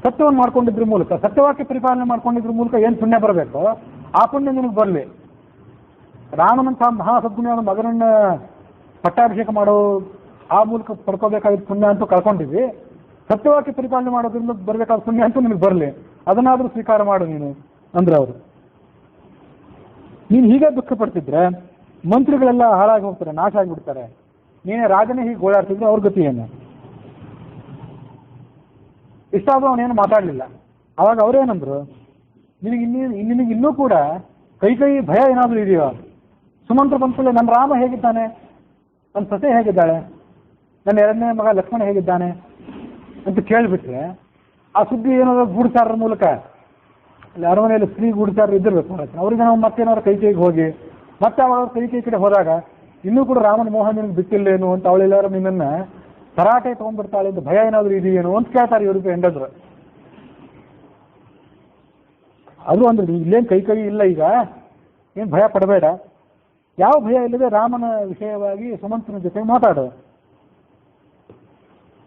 ಸತ್ಯವನ್ನು ಮಾಡ್ಕೊಂಡಿದ್ರ ಮೂಲಕ, ಸತ್ಯವಾಕ್ಯ ಪರಿಪಾಲನೆ ಮಾಡ್ಕೊಂಡಿದ್ರ ಮೂಲಕ ಏನು ಪುಣ್ಯ ಬರಬೇಕು ಆ ಪುಣ್ಯ ನಿನಗೆ ಬರಲಿ. ರಾಮನಂಥ ಮಹಾಸದ್ಗುಣಿಯಾದ ಮಗನನ್ನ ಪಟ್ಟಾಭಿಷೇಕ ಮಾಡೋ ಆ ಮೂಲಕ ಪಡ್ಕೋಬೇಕಾಗಿದ್ದ ಪುಣ್ಯ ಅಂತೂ ಕಳ್ಕೊಂಡಿದ್ವಿ, ಸತ್ಯವಾಕ್ಯ ಪರಿಪಾಲನೆ ಮಾಡೋದ್ರಿಂದ ಬರಬೇಕಾದ ಪುಣ್ಯ ಅಂತೂ ನಿನಗೆ ಬರಲಿ, ಅದನ್ನಾದರೂ ಸ್ವೀಕಾರ ಮಾಡು ನೀನು ಅಂದ್ರೆ ಅವರು. ನೀನು ಹೀಗೆ ದುಃಖ ಪಡ್ತಿದ್ರೆ ಮಂತ್ರಿಗಳೆಲ್ಲ ಹಾಳಾಗಿ ಹೋಗ್ತಾರೆ, ನಾಶ ಆಗಿಬಿಡ್ತಾರೆ. ನೀನೇ ರಾಜನೇ ಹೀಗೆ ಓಡಾಡ್ತಿದ್ರೆ ಅವ್ರ ಗತಿ ಏನು? ಇಷ್ಟಾದರೂ ಅವನೇನು ಮಾತಾಡಲಿಲ್ಲ. ಅವಾಗ ಅವರೇನಂದ್ರು, ನಿನಗೆ ಇನ್ನೂ ಕೂಡ ಕೈ ಭಯ ಏನಾದರೂ ಇದೆಯೋ? ಸುಮಂತ್ರ ಬಂದ್ಕೊಳ್ಳೆ, ನನ್ನ ರಾಮ ಹೇಗಿದ್ದಾನೆ, ನನ್ನ ಸೊಸೆ ಹೇಗಿದ್ದಾಳೆ, ನನ್ನ ಎರಡನೇ ಮಗ ಲಕ್ಷ್ಮಣ ಹೇಗಿದ್ದಾನೆ ಅಂತ ಕೇಳಿಬಿಟ್ರೆ ಆ ಸುದ್ದಿ ಏನಾದ್ರು ಗೂಢಚಾರರ ಮೂಲಕ, ಅಲ್ಲಿ ಅರಮನೆಯಲ್ಲಿ ಸ್ತ್ರೀ ಗೂಢಚಾರರು ಇದ್ದಿರ್ಬೇಕು, ಅವ್ರಿಗೆ ನಾವು ಮತ್ತೇನಾದ್ರು ಕೈಗೆ ಹೋಗಿ ಮತ್ತೆ ಅವಾಗ ಕೈ ಕಡೆ ಹೋದಾಗ ಇನ್ನೂ ಕೂಡ ರಾಮನ ಮೋಹ ನಿನಗೆ ಬಿಟ್ಟಿಲ್ಲೇನು ಅಂತ ಅವಳೆಲ್ಲರೂ ನಿನ್ನನ್ನು ತರಾಟೆ ತೊಗೊಂಡ್ಬಿಡ್ತಾಳೆ ಅಂತ ಭಯ ಏನಾದರೂ ಇದೆಯೇನು ಅಂತ ಕೇಳ್ತಾರೆ ಇವ್ರಿಗೆ ಹೆಂಡದ್ರು. ಅದು ಅಂದ್ರೆ ಇಲ್ಲೇನು ಕೈ ಇಲ್ಲ, ಈಗ ಏನು ಭಯ ಪಡಬೇಡ, ಯಾವ ಭಯ ಇಲ್ಲದೆ ರಾಮನ ವಿಷಯವಾಗಿ ಸುಮಂತ್ರನ ಜೊತೆ ಮಾತಾಡು.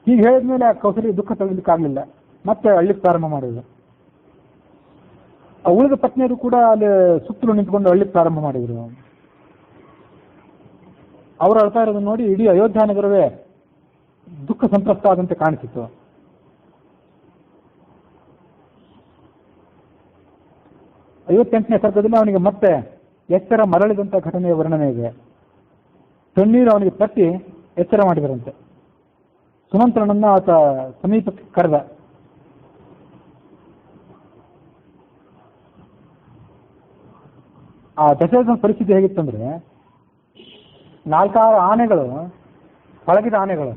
ಹೀಗೆ ಹೇಳಿದ್ಮೇಲೆ ಆ ಕೌಸಲ್ಯ ದುಃಖ ತಗೊಳ್ಲಿಕ್ಕಾಗಲಿಲ್ಲ, ಮತ್ತೆ ಅಳ್ಳಿಕ್ಕೆ ಪ್ರಾರಂಭ ಮಾಡಿದ್ರು. ಆ ಉಳಿದ ಪತ್ನಿಯರು ಕೂಡ ಅಲ್ಲಿ ಸುತ್ತಲೂ ನಿಂತ್ಕೊಂಡು ಅಳ್ಳಿಕ್ಕೆ ಪ್ರಾರಂಭ ಮಾಡಿದ್ರು. ಅವರು ಅಳ್ತಾ ಇರೋದನ್ನ ನೋಡಿ ಇಡೀ ಅಯೋಧ್ಯ ನಗರವೇ ದುಃಖ ಸಂತ್ರಸ್ತ ಆದಂತೆ ಕಾಣಿಸಿತು. 58ನೇ ಸರ್ಗದಲ್ಲಿ ಅವನಿಗೆ ಮತ್ತೆ ಎಚ್ಚರ ಮರಳಿದಂಥ ಘಟನೆಯ ವರ್ಣನೆ ಇದೆ. ತಣ್ಣೀರು ಅವನಿಗೆ ತಟ್ಟಿ ಎಚ್ಚರ ಮಾಡಿದರಂತೆ. ಸುಮಂತ್ರನನ್ನ ಆತ ಸಮೀಪಕ್ಕೆ ಕರೆದ. ಆ ದಶರಥನ ಪರಿಸ್ಥಿತಿ ಹೇಗಿತ್ತಂದ್ರೆ, 4-6 ಆನೆಗಳು, ಪಳಗಿದ ಆನೆಗಳು,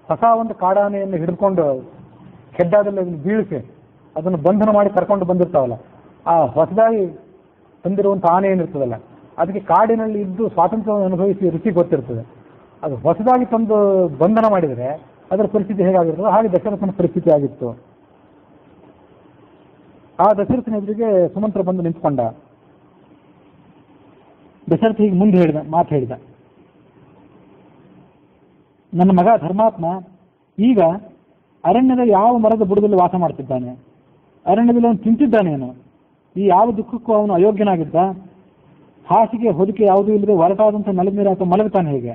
ಹೊಸ ಒಂದು ಕಾಡಾನೆಯನ್ನು ಹಿಡಿದುಕೊಂಡು ಕೆಡ್ಡಾದಲ್ಲಿ ಅದನ್ನು ಬೀಳಿಸಿ ಅದನ್ನು ಬಂಧನ ಮಾಡಿ ಕರ್ಕೊಂಡು ಬಂದಿರ್ತಾವಲ್ಲ, ಆ ಹೊಸದಾಗಿ ತಂದಿರುವಂಥ ಆನೆ ಏನಿರ್ತದಲ್ಲ, ಅದಕ್ಕೆ ಕಾಡಿನಲ್ಲಿ ಇದ್ದು ಸ್ವಾತಂತ್ರ್ಯವನ್ನು ಅನುಭವಿಸಿ ರುಚಿ ಗೊತ್ತಿರ್ತದೆ. ಅದು ಹೊಸದಾಗಿ ತಂದು ಬಂಧನ ಮಾಡಿದರೆ ಅದರ ಪರಿಸ್ಥಿತಿ ಹೇಗಾಗಿರ್ತದೆ, ಹಾಗೆ ದಶರಥನ ಪರಿಸ್ಥಿತಿ ಆಗಿತ್ತು. ಆ ದಶರಥನ ಎದುರಿಗೆ ಸುಮಂತ್ರ ಬಂದು ನಿಂತ್ಕೊಂಡ. ದಶರಥ ಹೀಗೆ ಮುಂದೆ ಮಾತು ಹೇಳಿದ, ನನ್ನ ಮಗ ಧರ್ಮಾತ್ಮ ಈಗ ಅರಣ್ಯದ ಯಾವ ಮರದ ಬುಡದಲ್ಲಿ ವಾಸ ಮಾಡ್ತಿದ್ದಾನೆ, ಅರಣ್ಯದಲ್ಲಿ ಅವನು ತಿಂತಿದ್ದಾನೇನು, ಈ ಯಾವ ದುಃಖಕ್ಕೂ ಅವನು ಅಯೋಗ್ಯನಾಗಿದ್ದ, ಹಾಸಿಗೆ ಹೊದಿಕೆ ಯಾವುದೂ ಇಲ್ಲದೆ ಹೊರಟಾದಂಥ ನೆಲದ ಮೇಲೆ ಆತ ಮಲಗುತ್ತಾನೆ ಹೇಗೆ?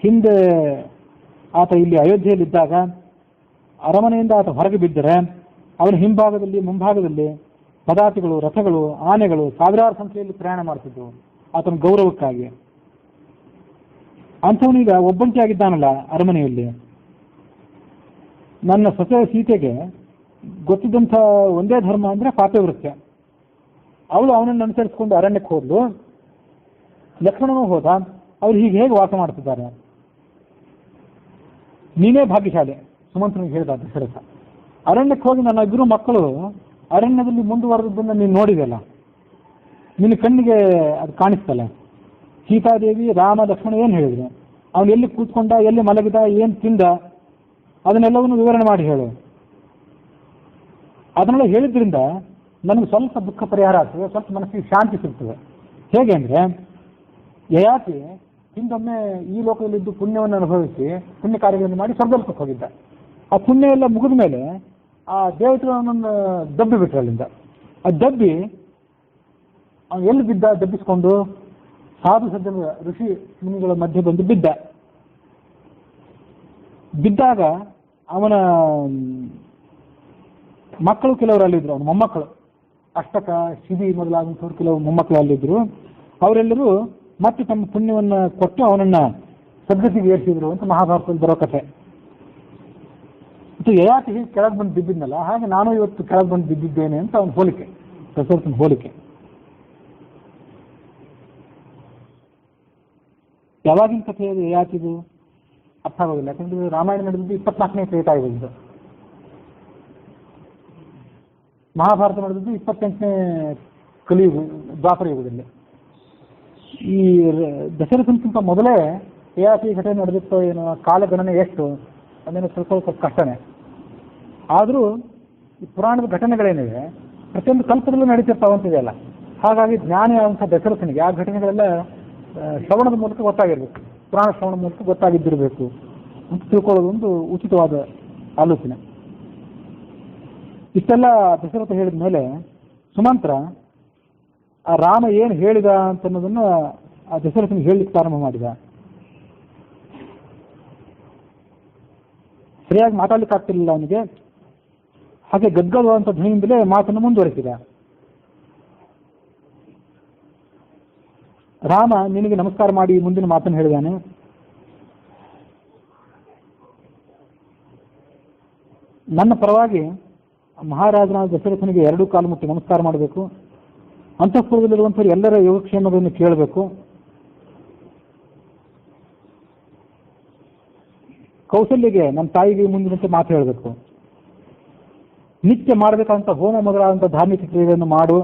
ಹಿಂದೆ ಆತ ಇಲ್ಲಿ ಅಯೋಧ್ಯೆಯಲ್ಲಿದ್ದಾಗ ಅರಮನೆಯಿಂದ ಆತ ಹೊರಗೆ ಬಿದ್ದರೆ ಅವನ ಹಿಂಭಾಗದಲ್ಲಿ ಮುಂಭಾಗದಲ್ಲಿ ಪದಾತಿಗಳು, ರಥಗಳು, ಆನೆಗಳು ಸಾವಿರಾರು ಸಂಖ್ಯೆಯಲ್ಲಿ ಪ್ರಯಾಣ ಮಾಡ್ತಿದ್ವು ಆತನ ಗೌರವಕ್ಕಾಗಿ. ಅಂಥವನೀಗ ಒಬ್ಬಂಟಿಯಾಗಿದ್ದಾನಲ್ಲ ಅರಮನೆಯಲ್ಲಿ. ನನ್ನ ಸೊಸೆ ಸೀತೆಗೆ ಗೊತ್ತಿದ್ದಂಥ ಒಂದೇ ಧರ್ಮ ಅಂದರೆ ಪಾಪವೃತ್ಯ. ಅವಳು ಅವನನ್ನು ಅನುಸರಿಸಿಕೊಂಡು ಅರಣ್ಯಕ್ಕೆ ಹೋದ್ಲು, ಲಕ್ಷ್ಮಣನೂ ಹೋದ. ಅವ್ರು ಹೀಗೆ ಹೇಗೆ ವಾಸ ಮಾಡ್ತಿದ್ದಾರೆ? ನೀನೇ ಭಾಗ್ಯಶಾಲಿ, ಸುಮಂತ್ರನಿಗೆ ಹೇಳಿದ ದಶರಥ. ಅರಣ್ಯಕ್ಕೆ ಹೋಗಿ ನನ್ನ ಇಬ್ಬರು ಮಕ್ಕಳು ಅರಣ್ಯದಲ್ಲಿ ಮುಂದುವರೆದನ್ನು ನೀನು ನೋಡಿದೆಯಲ್ಲ, ನಿನ್ನ ಕಣ್ಣಿಗೆ ಅದು ಕಾಣಿಸ್ತಲ್ಲ. ಸೀತಾದೇವಿ, ರಾಮ, ಲಕ್ಷ್ಮಣ ಏನು ಹೇಳಿದ್ರು, ಅವನು ಎಲ್ಲಿ ಕೂತ್ಕೊಂಡ, ಎಲ್ಲಿ ಮಲಗಿದ, ಏನು ತಿಂದ, ಅದನ್ನೆಲ್ಲವನ್ನು ವಿವರಣೆ ಮಾಡಿ ಹೇಳು. ಅದನ್ನೆಲ್ಲ ಹೇಳಿದ್ರಿಂದ ನನಗೆ ಸ್ವಲ್ಪ ದುಃಖ ಪರಿಹಾರ ಆಗ್ತದೆ, ಸ್ವಲ್ಪ ಮನಸ್ಸಿಗೆ ಶಾಂತಿ ಸಿಗ್ತದೆ. ಹೇಗೆ ಅಂದರೆ, ಯಯಾತಿ ಹಿಂದೊಮ್ಮೆ ಈ ಲೋಕದಲ್ಲಿದ್ದು ಪುಣ್ಯವನ್ನು ಅನುಭವಿಸಿ ಪುಣ್ಯ ಕಾರ್ಯಗಳನ್ನು ಮಾಡಿ ಸ್ವರ್ಗಕ್ಕೆ ಹೋಗಿದ್ದ. ಆ ಪುಣ್ಯ ಎಲ್ಲ ಮುಗಿದ ಮೇಲೆ ಆ ದೇವತೆಗಳನ್ನು ದಬ್ಬಿ ಬಿಟ್ರು ಅಲ್ಲಿಂದ. ಆ ದಬ್ಬಿ ಅವನು ಎಲ್ಲಿ ಬಿದ್ದ? ದಬ್ಬಿಸ್ಕೊಂಡು ಸಾಧು ಸಜ್ಜನ ಋಷಿ ಮುನಿಗಳ ಮಧ್ಯೆ ಬಂದು ಬಿದ್ದ. ಬಿದ್ದಾಗ ಅವನ ಮಕ್ಕಳು ಕೆಲವರು ಅಲ್ಲಿದ್ರು, ಅವನ ಮೊಮ್ಮಕ್ಕಳು ಅಷ್ಟಕ, ಶಿಬಿ ಮೊದಲಾದಂಥವ್ರು ಕೆಲವು ಮೊಮ್ಮಕ್ಕಳು ಅಲ್ಲಿದ್ರು. ಅವರೆಲ್ಲರೂ ಮತ್ತೆ ತಮ್ಮ ಪುಣ್ಯವನ್ನು ಕೊಟ್ಟು ಅವನನ್ನ ಸದ್ಗತಿಗೆ ಏರಿಸಿದ್ರು ಅಂತ ಮಹಾಭಾರತದಲ್ಲಿ ಬರೋ ಕಥೆ. ಮತ್ತು ಯಯಾತಿ ಹೀಗೆ ಕೆಳಗೆ ಬಂದು ಬಿದ್ದಿದ್ನಲ್ಲ, ಹಾಗೆ ನಾನು ಇವತ್ತು ಕೆಳಗೆ ಬಂದು ಬಿದ್ದಿದ್ದೇನೆ ಅಂತ ಅವನ ಹೋಲಿಕೆ, ದಶರಥನ ಹೋಲಿಕೆ. ಯಾವಾಗಿನ ಕಥೆ ಅದು ಯಾಕಿದು ಅರ್ಥ ಆಗೋದಿಲ್ಲ. ಯಾಕಂದ್ರೆ ರಾಮಾಯಣ ನಡೆದಿದ್ದು 24ನೇ ತ್ರೇತಾಯುಗದ್ದು, ಮಹಾಭಾರತ ನಡೆದಿದ್ದು 28ನೇ ಕಲಿಯುಗ ದ್ವಾಪರ ಯುಗದಲ್ಲಿ. ಈ ದಶರಥನ್ಕಿಂತ ಮೊದಲೇ ಯಾಕೆ ಈ ಘಟನೆ ನಡೆದಿತ್ತೋ ಏನೋ, ಕಾಲಗಣನೆ ಎಷ್ಟು ಅದನ್ನು ಸ್ವಲ್ಪ ಕಷ್ಟನೇ. ಆದರೂ ಈ ಪುರಾಣದ ಘಟನೆಗಳೇನಿವೆ ಪ್ರತಿಯೊಂದು ಕಲ್ಪದಲ್ಲೂ ನಡೀತಿರ್ತಾವಂತಿದೆಯಲ್ಲ. ಹಾಗಾಗಿ ಜ್ಞಾನಿ ಆದಂಥ ದಶರಥನಿಗೆ ಆ ಘಟನೆಗಳೆಲ್ಲ ಶ್ರವಣದ ಮೂಲಕ ಗೊತ್ತಾಗಿರ್ಬೇಕು, ಪುರಾಣ ಶ್ರವಣದ ಮೂಲಕ ಗೊತ್ತಾಗಿದ್ದಿರಬೇಕು ಅಂತ ತಿಳ್ಕೊಳ್ಳೋದು ಒಂದು ಉಚಿತವಾದ ಆಲೋಚನೆ. ಇಷ್ಟೆಲ್ಲ ದಶರಥ ಹೇಳಿದ ಮೇಲೆ ಸುಮಂತ್ರ ಆ ರಾಮ ಏನು ಹೇಳಿದ ಅಂತ ಅನ್ನೋದನ್ನು ಆ ದಶರಥನಿಗೆ ಹೇಳಲಿಕ್ಕೆ ಪ್ರಾರಂಭ ಮಾಡಿದ. ಸರಿಯಾಗಿ ಮಾತಾಡ್ಲಿಕ್ಕೆ ಆಗ್ತಿರ್ಲಿಲ್ಲ ಅವನಿಗೆ. ಹಾಗೆ ಗದ್ಗದವಾದಂಥ ಧ್ವನಿಯಿಂದಲೇ ಮಾತನ್ನು ಮುಂದುವರೆಸಿದ. ರಾಮ ನಿನಗೆ ನಮಸ್ಕಾರ ಮಾಡಿ ಮುಂದಿನ ಮಾತನ್ನು ಹೇಳಿದಾನೆ. ನನ್ನ ಪರವಾಗಿ ಮಹಾರಾಜನಾದ ದಶರಥನಿಗೆ 2 ಕಾಲು ಮುಟ್ಟಿ ನಮಸ್ಕಾರ ಮಾಡಬೇಕು. ಅಂತಃಪುರದಲ್ಲಿರುವಂಥವ್ರು ಎಲ್ಲರ ಯೋಗಕ್ಷೇಮಗಳನ್ನು ಕೇಳಬೇಕು. ಕೌಸಲ್ಯಗೆ ನನ್ನ ತಾಯಿಗೆ ಮುಂದಿನಂತೆ ಮಾತು ಹೇಳಬೇಕು. ನಿತ್ಯ ಮಾಡಬೇಕಂತ ಹೋಮ ಮೊದಲಾದಂಥ ಧಾರ್ಮಿಕ ಕ್ರಿಯೆಗಳನ್ನು ಮಾಡು.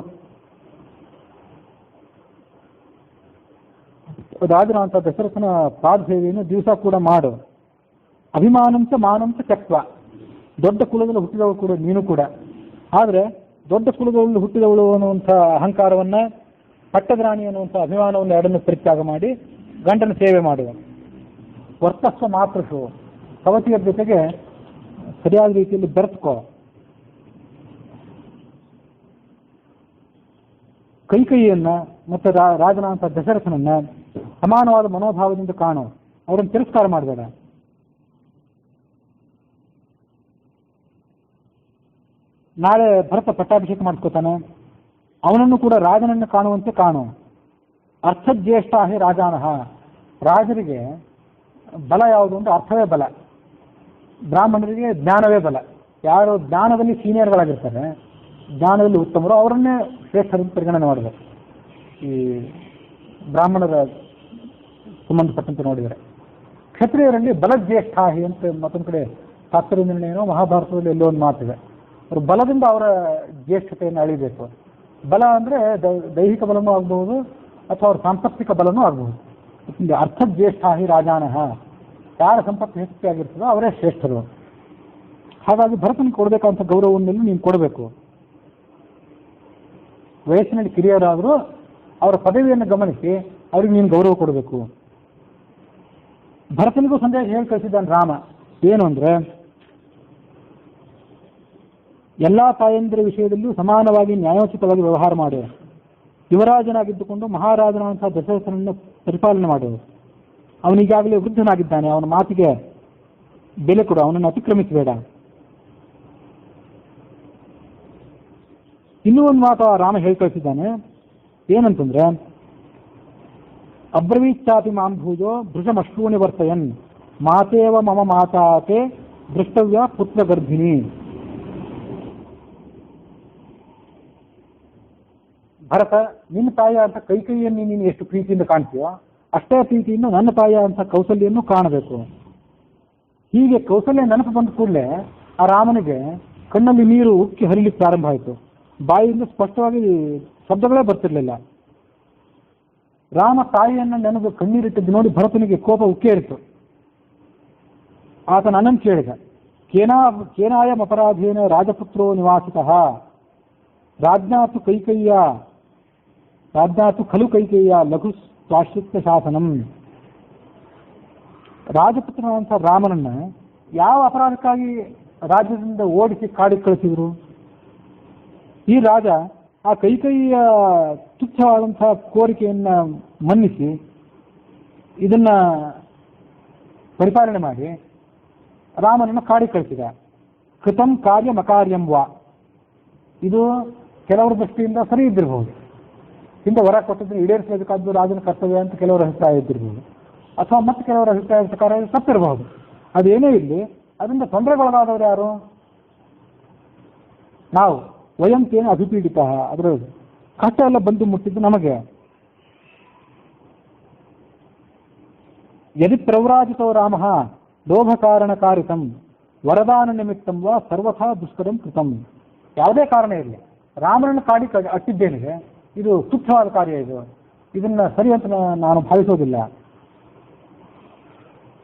ರಾಜನಾದಂಥ ದಶರಥನ ಪಾದಸೇವೆಯನ್ನು ದಿವಸ ಕೂಡ ಮಾಡು. ಅಭಿಮಾನಂತ ಮಾನಂತ ತ್ಯಕ್ವ. ದೊಡ್ಡ ಕುಲದಲ್ಲಿ ಹುಟ್ಟಿದವಳು ಕೂಡ ನೀನು ಕೂಡ. ಆದರೆ ದೊಡ್ಡ ಕುಲದಲ್ಲಿ ಹುಟ್ಟಿದವಳು ಅನ್ನುವಂಥ ಅಹಂಕಾರವನ್ನ, ಪಟ್ಟದ ರಾಣಿ ಅನ್ನುವಂಥ ಅಭಿಮಾನವನ್ನು ಎರಡನ್ನು ಪರಿತ್ಯಾಗ ಮಾಡಿ ಗಂಡನ ಸೇವೆ ಮಾಡುವ. ವರ್ತಸ್ವ ಮಾತೃಷು. ಸವತಿಯರ ಜೊತೆಗೆ ಸರಿಯಾದ ರೀತಿಯಲ್ಲಿ ಬೆರೆತ್ಕೋ. ಕೈಕೈಯನ್ನ ಮತ್ತು ರಾಜನಾದಂಥ ದಶರಥನನ್ನ ಸಮಾನವಾದ ಮನೋಭಾವದಿಂದ ಕಾಣು. ಅವರನ್ನು ತಿರಸ್ಕಾರ ಮಾಡಬೇಡ. ನಾಳೆ ಭರತ ಪಟ್ಟಾಭಿಷೇಕ ಮಾಡಿಸ್ಕೋತಾನೆ, ಅವನನ್ನು ಕೂಡ ರಾಜನನ್ನು ಕಾಣುವಂತೆ ಕಾಣು. ಅರ್ಥಜ್ಯೇಷ್ಠ ಹೇ ರಾಜಾನಃ. ರಾಜರಿಗೆ ಬಲ ಯಾವುದು ಅಂದ್ರೆ ಅರ್ಥವೇ ಬಲ, ಬ್ರಾಹ್ಮಣರಿಗೆ ಜ್ಞಾನವೇ ಬಲ. ಯಾರು ಜ್ಞಾನದಲ್ಲಿ ಸೀನಿಯರ್ಗಳಾಗಿರ್ತಾರೆ, ಜ್ಞಾನದಲ್ಲಿ ಉತ್ತಮರು, ಅವರನ್ನೇ ಶ್ರೇಷ್ಠರಿಂದ ಪರಿಗಣನೆ ಮಾಡಬೇಕು. ಈ ಬ್ರಾಹ್ಮಣರ ಸಂಬಂಧಪಟ್ಟಂತೆ ನೋಡಿದರೆ ಕ್ಷತ್ರಿಯರಲ್ಲಿ ಬಲಜ್ಯೇಷ್ಠ ಅಂತ ಮತ್ತೊಂದು ಕಡೆ ಶಾಸ್ತ್ರ ನಿರ್ಣಯನೋ ಮಹಾಭಾರತದಲ್ಲಿ ಎಲ್ಲೋ ಒಂದು ಮಾತಿದೆ. ಅವರು ಬಲದಿಂದ ಅವರ ಜ್ಯೇಷ್ಠತೆಯನ್ನು ಅಳಿಬೇಕು. ಬಲ ಅಂದರೆ ದೈಹಿಕ ಬಲನೂ ಆಗಬಹುದು ಅಥವಾ ಅವ್ರ ಸಾಂಪತ್ತಿಕ ಬಲನೂ ಆಗಬಹುದು. ಅರ್ಥಜ್ಯೇಷ್ಠ ಹಿ ರಾಜಾನಃ. ಯಾರ ಸಂಪತ್ತು ಹೆಚ್ಚಾಗಿರ್ತದೋ ಅವರೇ ಶ್ರೇಷ್ಠರು. ಹಾಗಾಗಿ ಭರತನಿಗೆ ಕೊಡಬೇಕಂತ ಗೌರವವನ್ನು ನೀನು ಕೊಡಬೇಕು. ವಯಸ್ಸಿನಲ್ಲಿ ಕಿರಿಯರಾದರೂ ಅವರ ಪದವಿಯನ್ನು ಗಮನಿಸಿ ಅವ್ರಿಗೆ ನೀನು ಗೌರವ ಕೊಡಬೇಕು. ಭರತನಿಗೂ ಸಂದೇಶ ಹೇಳಿ ಕಳಿಸಿದ್ದಾನೆ ರಾಮ. ಏನು ಅಂದರೆ, ಎಲ್ಲ ತಾಯಂದಿರ ವಿಷಯದಲ್ಲಿಯೂ ಸಮಾನವಾಗಿ ನ್ಯಾಯೋಚಿತವಾಗಿ ವ್ಯವಹಾರ ಮಾಡು. ಯುವರಾಜನಾಗಿದ್ದುಕೊಂಡು ಮಹಾರಾಜನಾದಂತಹ ದಶರಥನನ್ನು ಪರಿಪಾಲನೆ ಮಾಡು. ಅವನಿಗಾಗಲೇ ವೃದ್ಧನಾಗಿದ್ದಾನೆ, ಅವನ ಮಾತಿಗೆ ಬೆಲೆ ಕೊಡು, ಅವನನ್ನು ಅತಿಕ್ರಮಿಸಬೇಡ. ಇನ್ನೂ ಒಂದು ಮಾತು ರಾಮ ಹೇಳಿ ಕಳಿಸಿದ್ದಾನೆ. ಏನಂತಂದ್ರೆ, ಅಬ್ರವೀಚ್ಚಾಪಿ ಮಾಂ ಭೂಜೋ ಭೃಷಮಶ್ರೂಣಿ ವರ್ತಯನ್ ಮಾತೇವ ಮಮ ಮಾತಾತೆ ದೃಷ್ಟವ್ಯ ಪುತ್ರ ಗರ್ಭಿಣಿ. ಭರತ, ನಿನ್ನ ತಾಯಿ ಅಂತ ಕೈಕೈಯನ್ನು ನೀನು ಎಷ್ಟು ಪ್ರೀತಿಯಿಂದ ಕಾಣ್ತೀಯೋ ಅಷ್ಟೇ ಪ್ರೀತಿಯಿಂದ ನನ್ನ ತಾಯಿ ಅಂತ ಕೌಸಲ್ಯನ್ನು ಕಾಣಬೇಕು. ಹೀಗೆ ಕೌಸಲ್ಯ ನೆನಪು ಬಂದ ಕೂಡಲೇ ಆ ರಾಮನಿಗೆ ಕಣ್ಣಲ್ಲಿ ನೀರು ಉಕ್ಕಿ ಹರಿಲಿಕ್ಕೆ ಪ್ರಾರಂಭ ಆಯಿತು. ಬಾಯಿಯಿಂದ ಸ್ಪಷ್ಟವಾಗಿ ಶಬ್ದಗಳೇ ಬರ್ತಿರ್ಲಿಲ್ಲ. ರಾಮ ತಾಯಿಯನ್ನು ನೆನಪು ಕಣ್ಣೀರಿಟ್ಟಿದ್ದು ನೋಡಿ ಭರತನಿಗೆ ಕೋಪ ಉಕ್ಕೇರಿತು. ಆತ ನನ್ನನ್ನು ಕೇಳಿದ, ಕೇನಾಯಂ ಅಪರಾಧೇನ ರಾಜಪುತ್ರೋ ನಿವಾಸಿತಃ ರಾಜ್ಞಾತು ಖಲು ಕೈಕೇಯ್ಯ ಲಘು ಸ್ವಾಶ್ರಿತ್ಯ ಶಾಸನಂ. ರಾಜಪುತ್ರನಾದಂಥ ರಾಮನನ್ನ ಯಾವ ಅಪರಾಧಕ್ಕಾಗಿ ರಾಜ್ಯದಿಂದ ಓಡಿಸಿ ಕಾಡಿಗೆ ಕಳಿಸಿದ್ರು? ಈ ರಾಜ ಆ ಕೈಕೈಯ ತುಚ್ಛವಾದಂತಹ ಕೋರಿಕೆಯನ್ನ ಮನ್ನಿಸಿ ಇದನ್ನ ಪರಿಪಾಲನೆ ಮಾಡಿ ರಾಮನನ್ನು ಕಾಡಿಗೆ ಕಳಿಸಿದ. ಕೃತಂ ಕಾರ್ಯ ಮಕಾರ್ಯಂ ವಾ. ಇದು ಕೆಲವರ ದೃಷ್ಟಿಯಿಂದ ಸರಿ ಇದ್ದಿರಬಹುದು, ಹಿಂದೆ ಹೊರ ಕೊಟ್ಟಿದ್ರೆ ಈಡೇರಿಸಬೇಕಾದ್ದು ರಾಜನ ಕರ್ತವ್ಯ ಅಂತ ಕೆಲವರ ಅಭಿಪ್ರಾಯ ಇದ್ದಿರಬಹುದು, ಅಥವಾ ಮತ್ತೆ ಕೆಲವರ ಅಭಿಪ್ರಾಯದ ಪ್ರಕಾರ ತಪ್ಪಿರಬಹುದು. ಅದೇನೇ ಇರಲಿ, ಅದರಿಂದ ತೊಂದರೆಗೊಳಗಾದವರು ಯಾರು? ನಾವು. ವಯಂತೇನು ಅಭಿಪೀಡಿತ. ಅದರ ಕಷ್ಟ ಎಲ್ಲ ಬಂದು ಮುಟ್ಟಿದ್ದು ನಮಗೆ. ಯದಿ ಪ್ರವ್ರಾಜಿತೋ ರಾಮ ಲೋಭಕಾರಣಕಾರಿತಂ ವರದಾನ ನಿಮಿತ್ತಂ ವಾ ಸರ್ವಥಾ ದುಷ್ಕರಂ ಕೃತಂ. ಯಾವುದೇ ಕಾರಣ ಇರಲಿ, ರಾಮನನ್ನು ಕಾಡಿ ಅಟ್ಟಿದ್ದೇನಿದೆ, ಇದು ತುಚ್ಛವಾದ ಕಾರ್ಯ, ಇದನ್ನ ಸರಿ ಅಂತ ನಾನು ಭಾವಿಸೋದಿಲ್ಲ.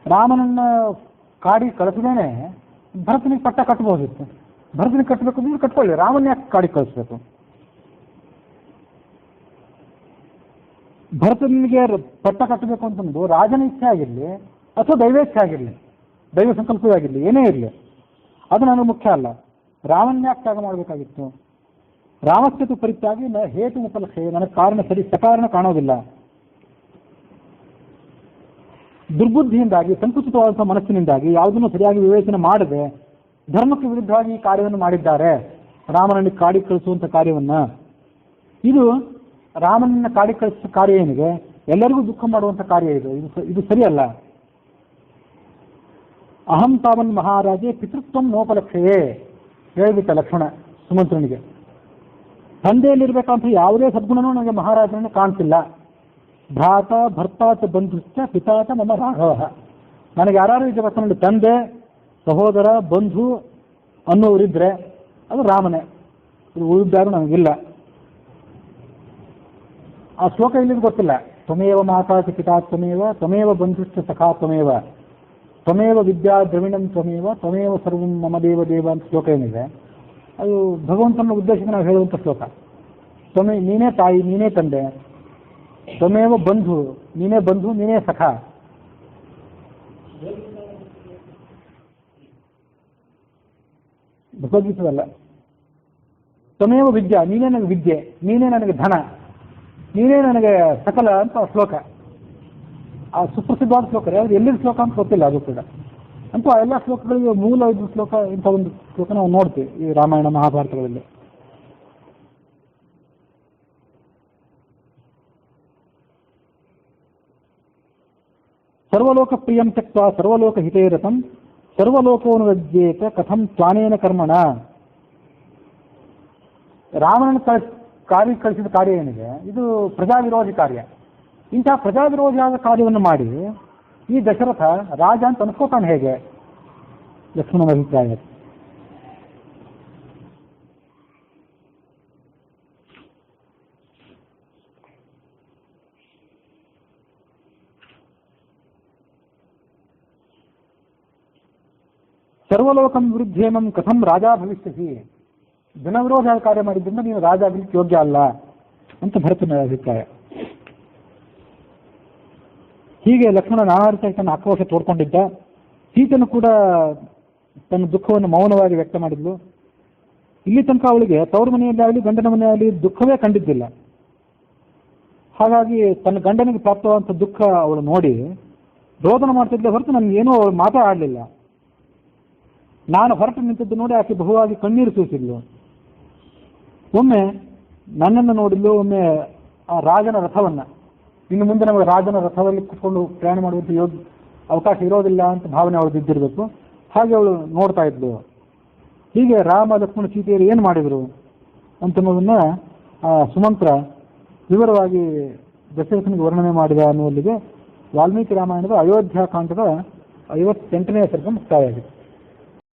ರಾಮನನ್ನ ಕಾಡಿ ಕಳಿಸದೇನೆ ಭರತನಿಗೆ ಪಟ್ಟ ಕಟ್ಟಬಹುದಿತ್ತು. ಭರತನಿಗೆ ಕಟ್ಟಬೇಕು ಅಂದ್ರೆ ಕಟ್ಕೊಳ್ಳಿ, ರಾಮನ ಯಾಕೆ ಕಾಡಿ ಕಳಿಸ್ಬೇಕು? ಭರತನಿಗೆ ಪಟ್ಟ ಕಟ್ಟಬೇಕು ಅಂತಂದು ರಾಜನ ಇಚ್ಛೆ ಆಗಿರಲಿ ಅಥವಾ ದೈವೇಚ್ಛೆ ಆಗಿರಲಿ, ದೈವ ಸಂಕಲ್ಪವೇ ಆಗಿರಲಿ, ಏನೇ ಇರಲಿ, ಅದು ನನಗೆ ಮುಖ್ಯ ಅಲ್ಲ. ರಾಮನ ಯಾಕೆ ತ್ಯಾಗ ಮಾಡಬೇಕಾಗಿತ್ತು? ರಾಮಸ್ಯತು ಪರಿತ್ಯಾಗಿ ಹೇತು ಉಪಲಕ್ಷೆ, ನನಗೆ ಕಾರಣ ಸರಿ ಸಕಾರಣ ಕಾಣೋದಿಲ್ಲ. ದುರ್ಬುದ್ಧಿಯಿಂದಾಗಿ, ಸಂಕುಚಿತವಾದಂಥ ಮನಸ್ಸಿನಿಂದಾಗಿ ಯಾವುದನ್ನು ಸರಿಯಾಗಿ ವಿವೇಚನೆ ಮಾಡದೆ ಧರ್ಮಕ್ಕೆ ವಿರುದ್ಧವಾಗಿ ಈ ಕಾರ್ಯವನ್ನು ಮಾಡಿದ್ದಾರೆ, ರಾಮನನ್ನು ಕಾಡಿ ಕಳಿಸುವಂಥ ಕಾರ್ಯವನ್ನ. ಇದು ರಾಮನನ್ನ ಕಾಡಿ ಕಳಿಸುವ ಕಾರ್ಯ ಏನಿದೆ, ಎಲ್ಲರಿಗೂ ದುಃಖ ಮಾಡುವಂಥ ಕಾರ್ಯ ಇದು ಸರಿಯಲ್ಲ. ಅಹಂ ತಾವನ್ ಮಹಾರಾಜೇ ಪಿತೃತ್ವ ನೋಪಲಕ್ಷೆಯೇ ಹೇಳಿಬಿಟ್ಟ ಲಕ್ಷ್ಮಣ ಸುಮಂತ್ರನಿಗೆ. ತಂದೆಯಲ್ಲಿರ್ಬೇಕಂತ ಯಾವುದೇ ಸದ್ಗುಣನೂ ನನಗೆ ಮಹಾರಾಜನನ್ನು ಕಾಣ್ತಿಲ್ಲ. ಭ್ರಾತ ಭರ್ತಾಚ ಬಂಧುಶ್ಚ ಪಿತಾಚ ಮಮ ರಾಘವ. ನನಗೆ ಯಾರು ಈ ಜಗತ್ತಿನಲ್ಲಿ ತಂದೆ, ಸಹೋದರ, ಬಂಧು ಅನ್ನೋರಿದ್ರೆ ಅದು ರಾಮನೇ, ಇದು ಉಳಿದಾರು ನನಗಿಲ್ಲ. ಆ ಶ್ಲೋಕ ಇಲ್ಲಿದ್ದು ಗೊತ್ತಿಲ್ಲ. ತ್ವಮೇವ ಮಾತಾಚ ಪಿತಾ ತ್ವಮೇವ ತ್ವಮೇವ ಬಂಧುಶ್ಚ ಸಖಾ ತ್ವಮೇವ ತ್ವಮೇವ ವಿದ್ಯಾ ದ್ರವಿಣಂ ತ್ವಮೇವ ತ್ವಮೇವ ಸರ್ವಂ ಮಮ ದೇವ ದೇವ ಅಂತ ಶ್ಲೋಕ ಏನಿದೆ, ಅದು ಭಗವಂತನ ಉದ್ದೇಶಕ್ಕೆ ನಾವು ಹೇಳುವಂಥ ಶ್ಲೋಕ. ನೀನೇ ತಾಯಿ, ನೀನೇ ತಂದೆ, ತ್ವಮೇವ ಬಂಧು, ನೀನೇ ಬಂಧು, ನೀನೇ ಸಖ. ಭಗವದ್ಗೀತದಲ್ಲ. ತ್ವಮೇವ ವಿದ್ಯಾ, ನೀನೇ ನನಗೆ ವಿದ್ಯೆ, ನೀನೇ ನನಗೆ ಧನ, ನೀನೇ ನನಗೆ ಸಕಲ ಅಂತ ಶ್ಲೋಕ. ಆ ಸುಪ್ರಸಿದ್ಧವಾದ ಶ್ಲೋಕ, ಯಾವುದು ಎಲ್ಲಿನ ಶ್ಲೋಕ ಅಂತ ಗೊತ್ತಿಲ್ಲ ಅದು ಕೂಡ. ಅಂತೂ ಆ ಎಲ್ಲ ಶ್ಲೋಕಗಳಿಗೆ ಮೂಲ ಇದ್ದ ಶ್ಲೋಕ, ಇಂಥ ಒಂದು ಶ್ಲೋಕ ನಾವು ನೋಡ್ತೀವಿ ಈ ರಾಮಾಯಣ ಮಹಾಭಾರತಗಳಲ್ಲಿ. ಸರ್ವಲೋಕ ಪ್ರಿಯಂ ತ್ಯಕ್ತ್ವಾ ಸರ್ವಲೋಕ ಹಿತೇರತಂ ಸರ್ವಲೋಕೋನುರಜ್ಯೇತ ಕಥಂ ತ್ವಾನೇನ ಕರ್ಮಣ. ರಾಮನನ್ನು ಕಳಿಸಿದ ಕಾರ್ಯ ಏನಿದೆ, ಇದು ಪ್ರಜಾವಿರೋಧಿ ಕಾರ್ಯ. ಇಂತಹ ಪ್ರಜಾವಿರೋಧಿಯಾದ ಕಾರ್ಯವನ್ನು ಮಾಡಿ ಈ ದಶರಥ ರಾಜ ಅಂತ ಅನ್ಸ್ಕೋತಾನೆ ಹೇಗೆ? ಲಕ್ಷ್ಮಣನ ಅಭಿಪ್ರಾಯ. ಸರ್ವಲೋಕಂ ವಿರುದ್ಧೇಮಂ ಕಥಂ ರಾಜ ಭವಿಷ್ಯಸಿ. ಜನವಿರೋಧ ಕಾರ್ಯ ಮಾಡಿದ್ದರಿಂದ ನೀನು ರಾಜ ಆಗಲಿಕ್ಕೆ ಯೋಗ್ಯ ಅಲ್ಲ ಅಂತ ಭರತನ ಅಭಿಪ್ರಾಯ. ಹೀಗೆ ಲಕ್ಷ್ಮಣ ನಾನಾರ್ಥಕ್ಕೆ ತನ್ನ ಆಕ್ರೋಶ ತೋಡ್ಕೊಂಡಿದ್ದ. ಸೀತನು ಕೂಡ ತನ್ನ ದುಃಖವನ್ನು ಮೌನವಾಗಿ ವ್ಯಕ್ತ ಮಾಡಿದ್ಲು. ಇಲ್ಲಿ ತನಕ ಅವಳಿಗೆ ತವರು ಮನೆಯಲ್ಲಿ ಆಗಲಿ ಗಂಡನ ಮನೆಯಲ್ಲಿ ದುಃಖವೇ ಕಂಡಿದ್ದಿಲ್ಲ. ಹಾಗಾಗಿ ತನ್ನ ಗಂಡನಿಗೆ ಪ್ರಾಪ್ತವಾದಂಥ ದುಃಖ ಅವಳು ನೋಡಿ ರೋದನ ಮಾಡ್ತಿದ್ದೆ ಹೊರತು ನನಗೇನೂ ಅವಳು ಮಾತಾಡಲಿಲ್ಲ. ನಾನು ಹೊರಟು ನಿಂತಿದ್ದು ನೋಡಿ ಆಕೆ ಬಹುವಾಗಿ ಕಣ್ಣೀರು ಸೂಸಿದ್ಲು. ಒಮ್ಮೆ ನನ್ನನ್ನು ನೋಡಿದ್ಲು, ಒಮ್ಮೆ ಆ ರಾಜನ ರಥವನ್ನು, ಇನ್ನು ಮುಂದೆ ನಮಗೆ ರಾಜನ ರಥದಲ್ಲಿ ಕುತ್ಕೊಂಡು ಪ್ರಯಾಣ ಮಾಡುವಂಥ ಅವಕಾಶ ಇರೋದಿಲ್ಲ ಅಂತ ಭಾವನೆ ಅವಳು ಬಿದ್ದಿರಬೇಕು. ಹಾಗೆ ಅವಳು ನೋಡ್ತಾ ಇದ್ಲು. ಹೀಗೆ ರಾಮ ಲಕ್ಷ್ಮಣ ಸೀತೆಯರು ಏನು ಮಾಡಿದರು ಅಂತನ್ನೋದನ್ನ ಸುಮಂತ್ರ ವಿವರವಾಗಿ ದಶರಥನಿಗೆ ವರ್ಣನೆ ಮಾಡಿದ ಅನ್ನುವಲ್ಲಿಗೆ ವಾಲ್ಮೀಕಿ ರಾಮಾಯಣದ ಅಯೋಧ್ಯಾಕಾಂಡದ 58ನೇ ಸರ್ಗ ಮುಕ್ತಾಯವಾಗಿದೆ.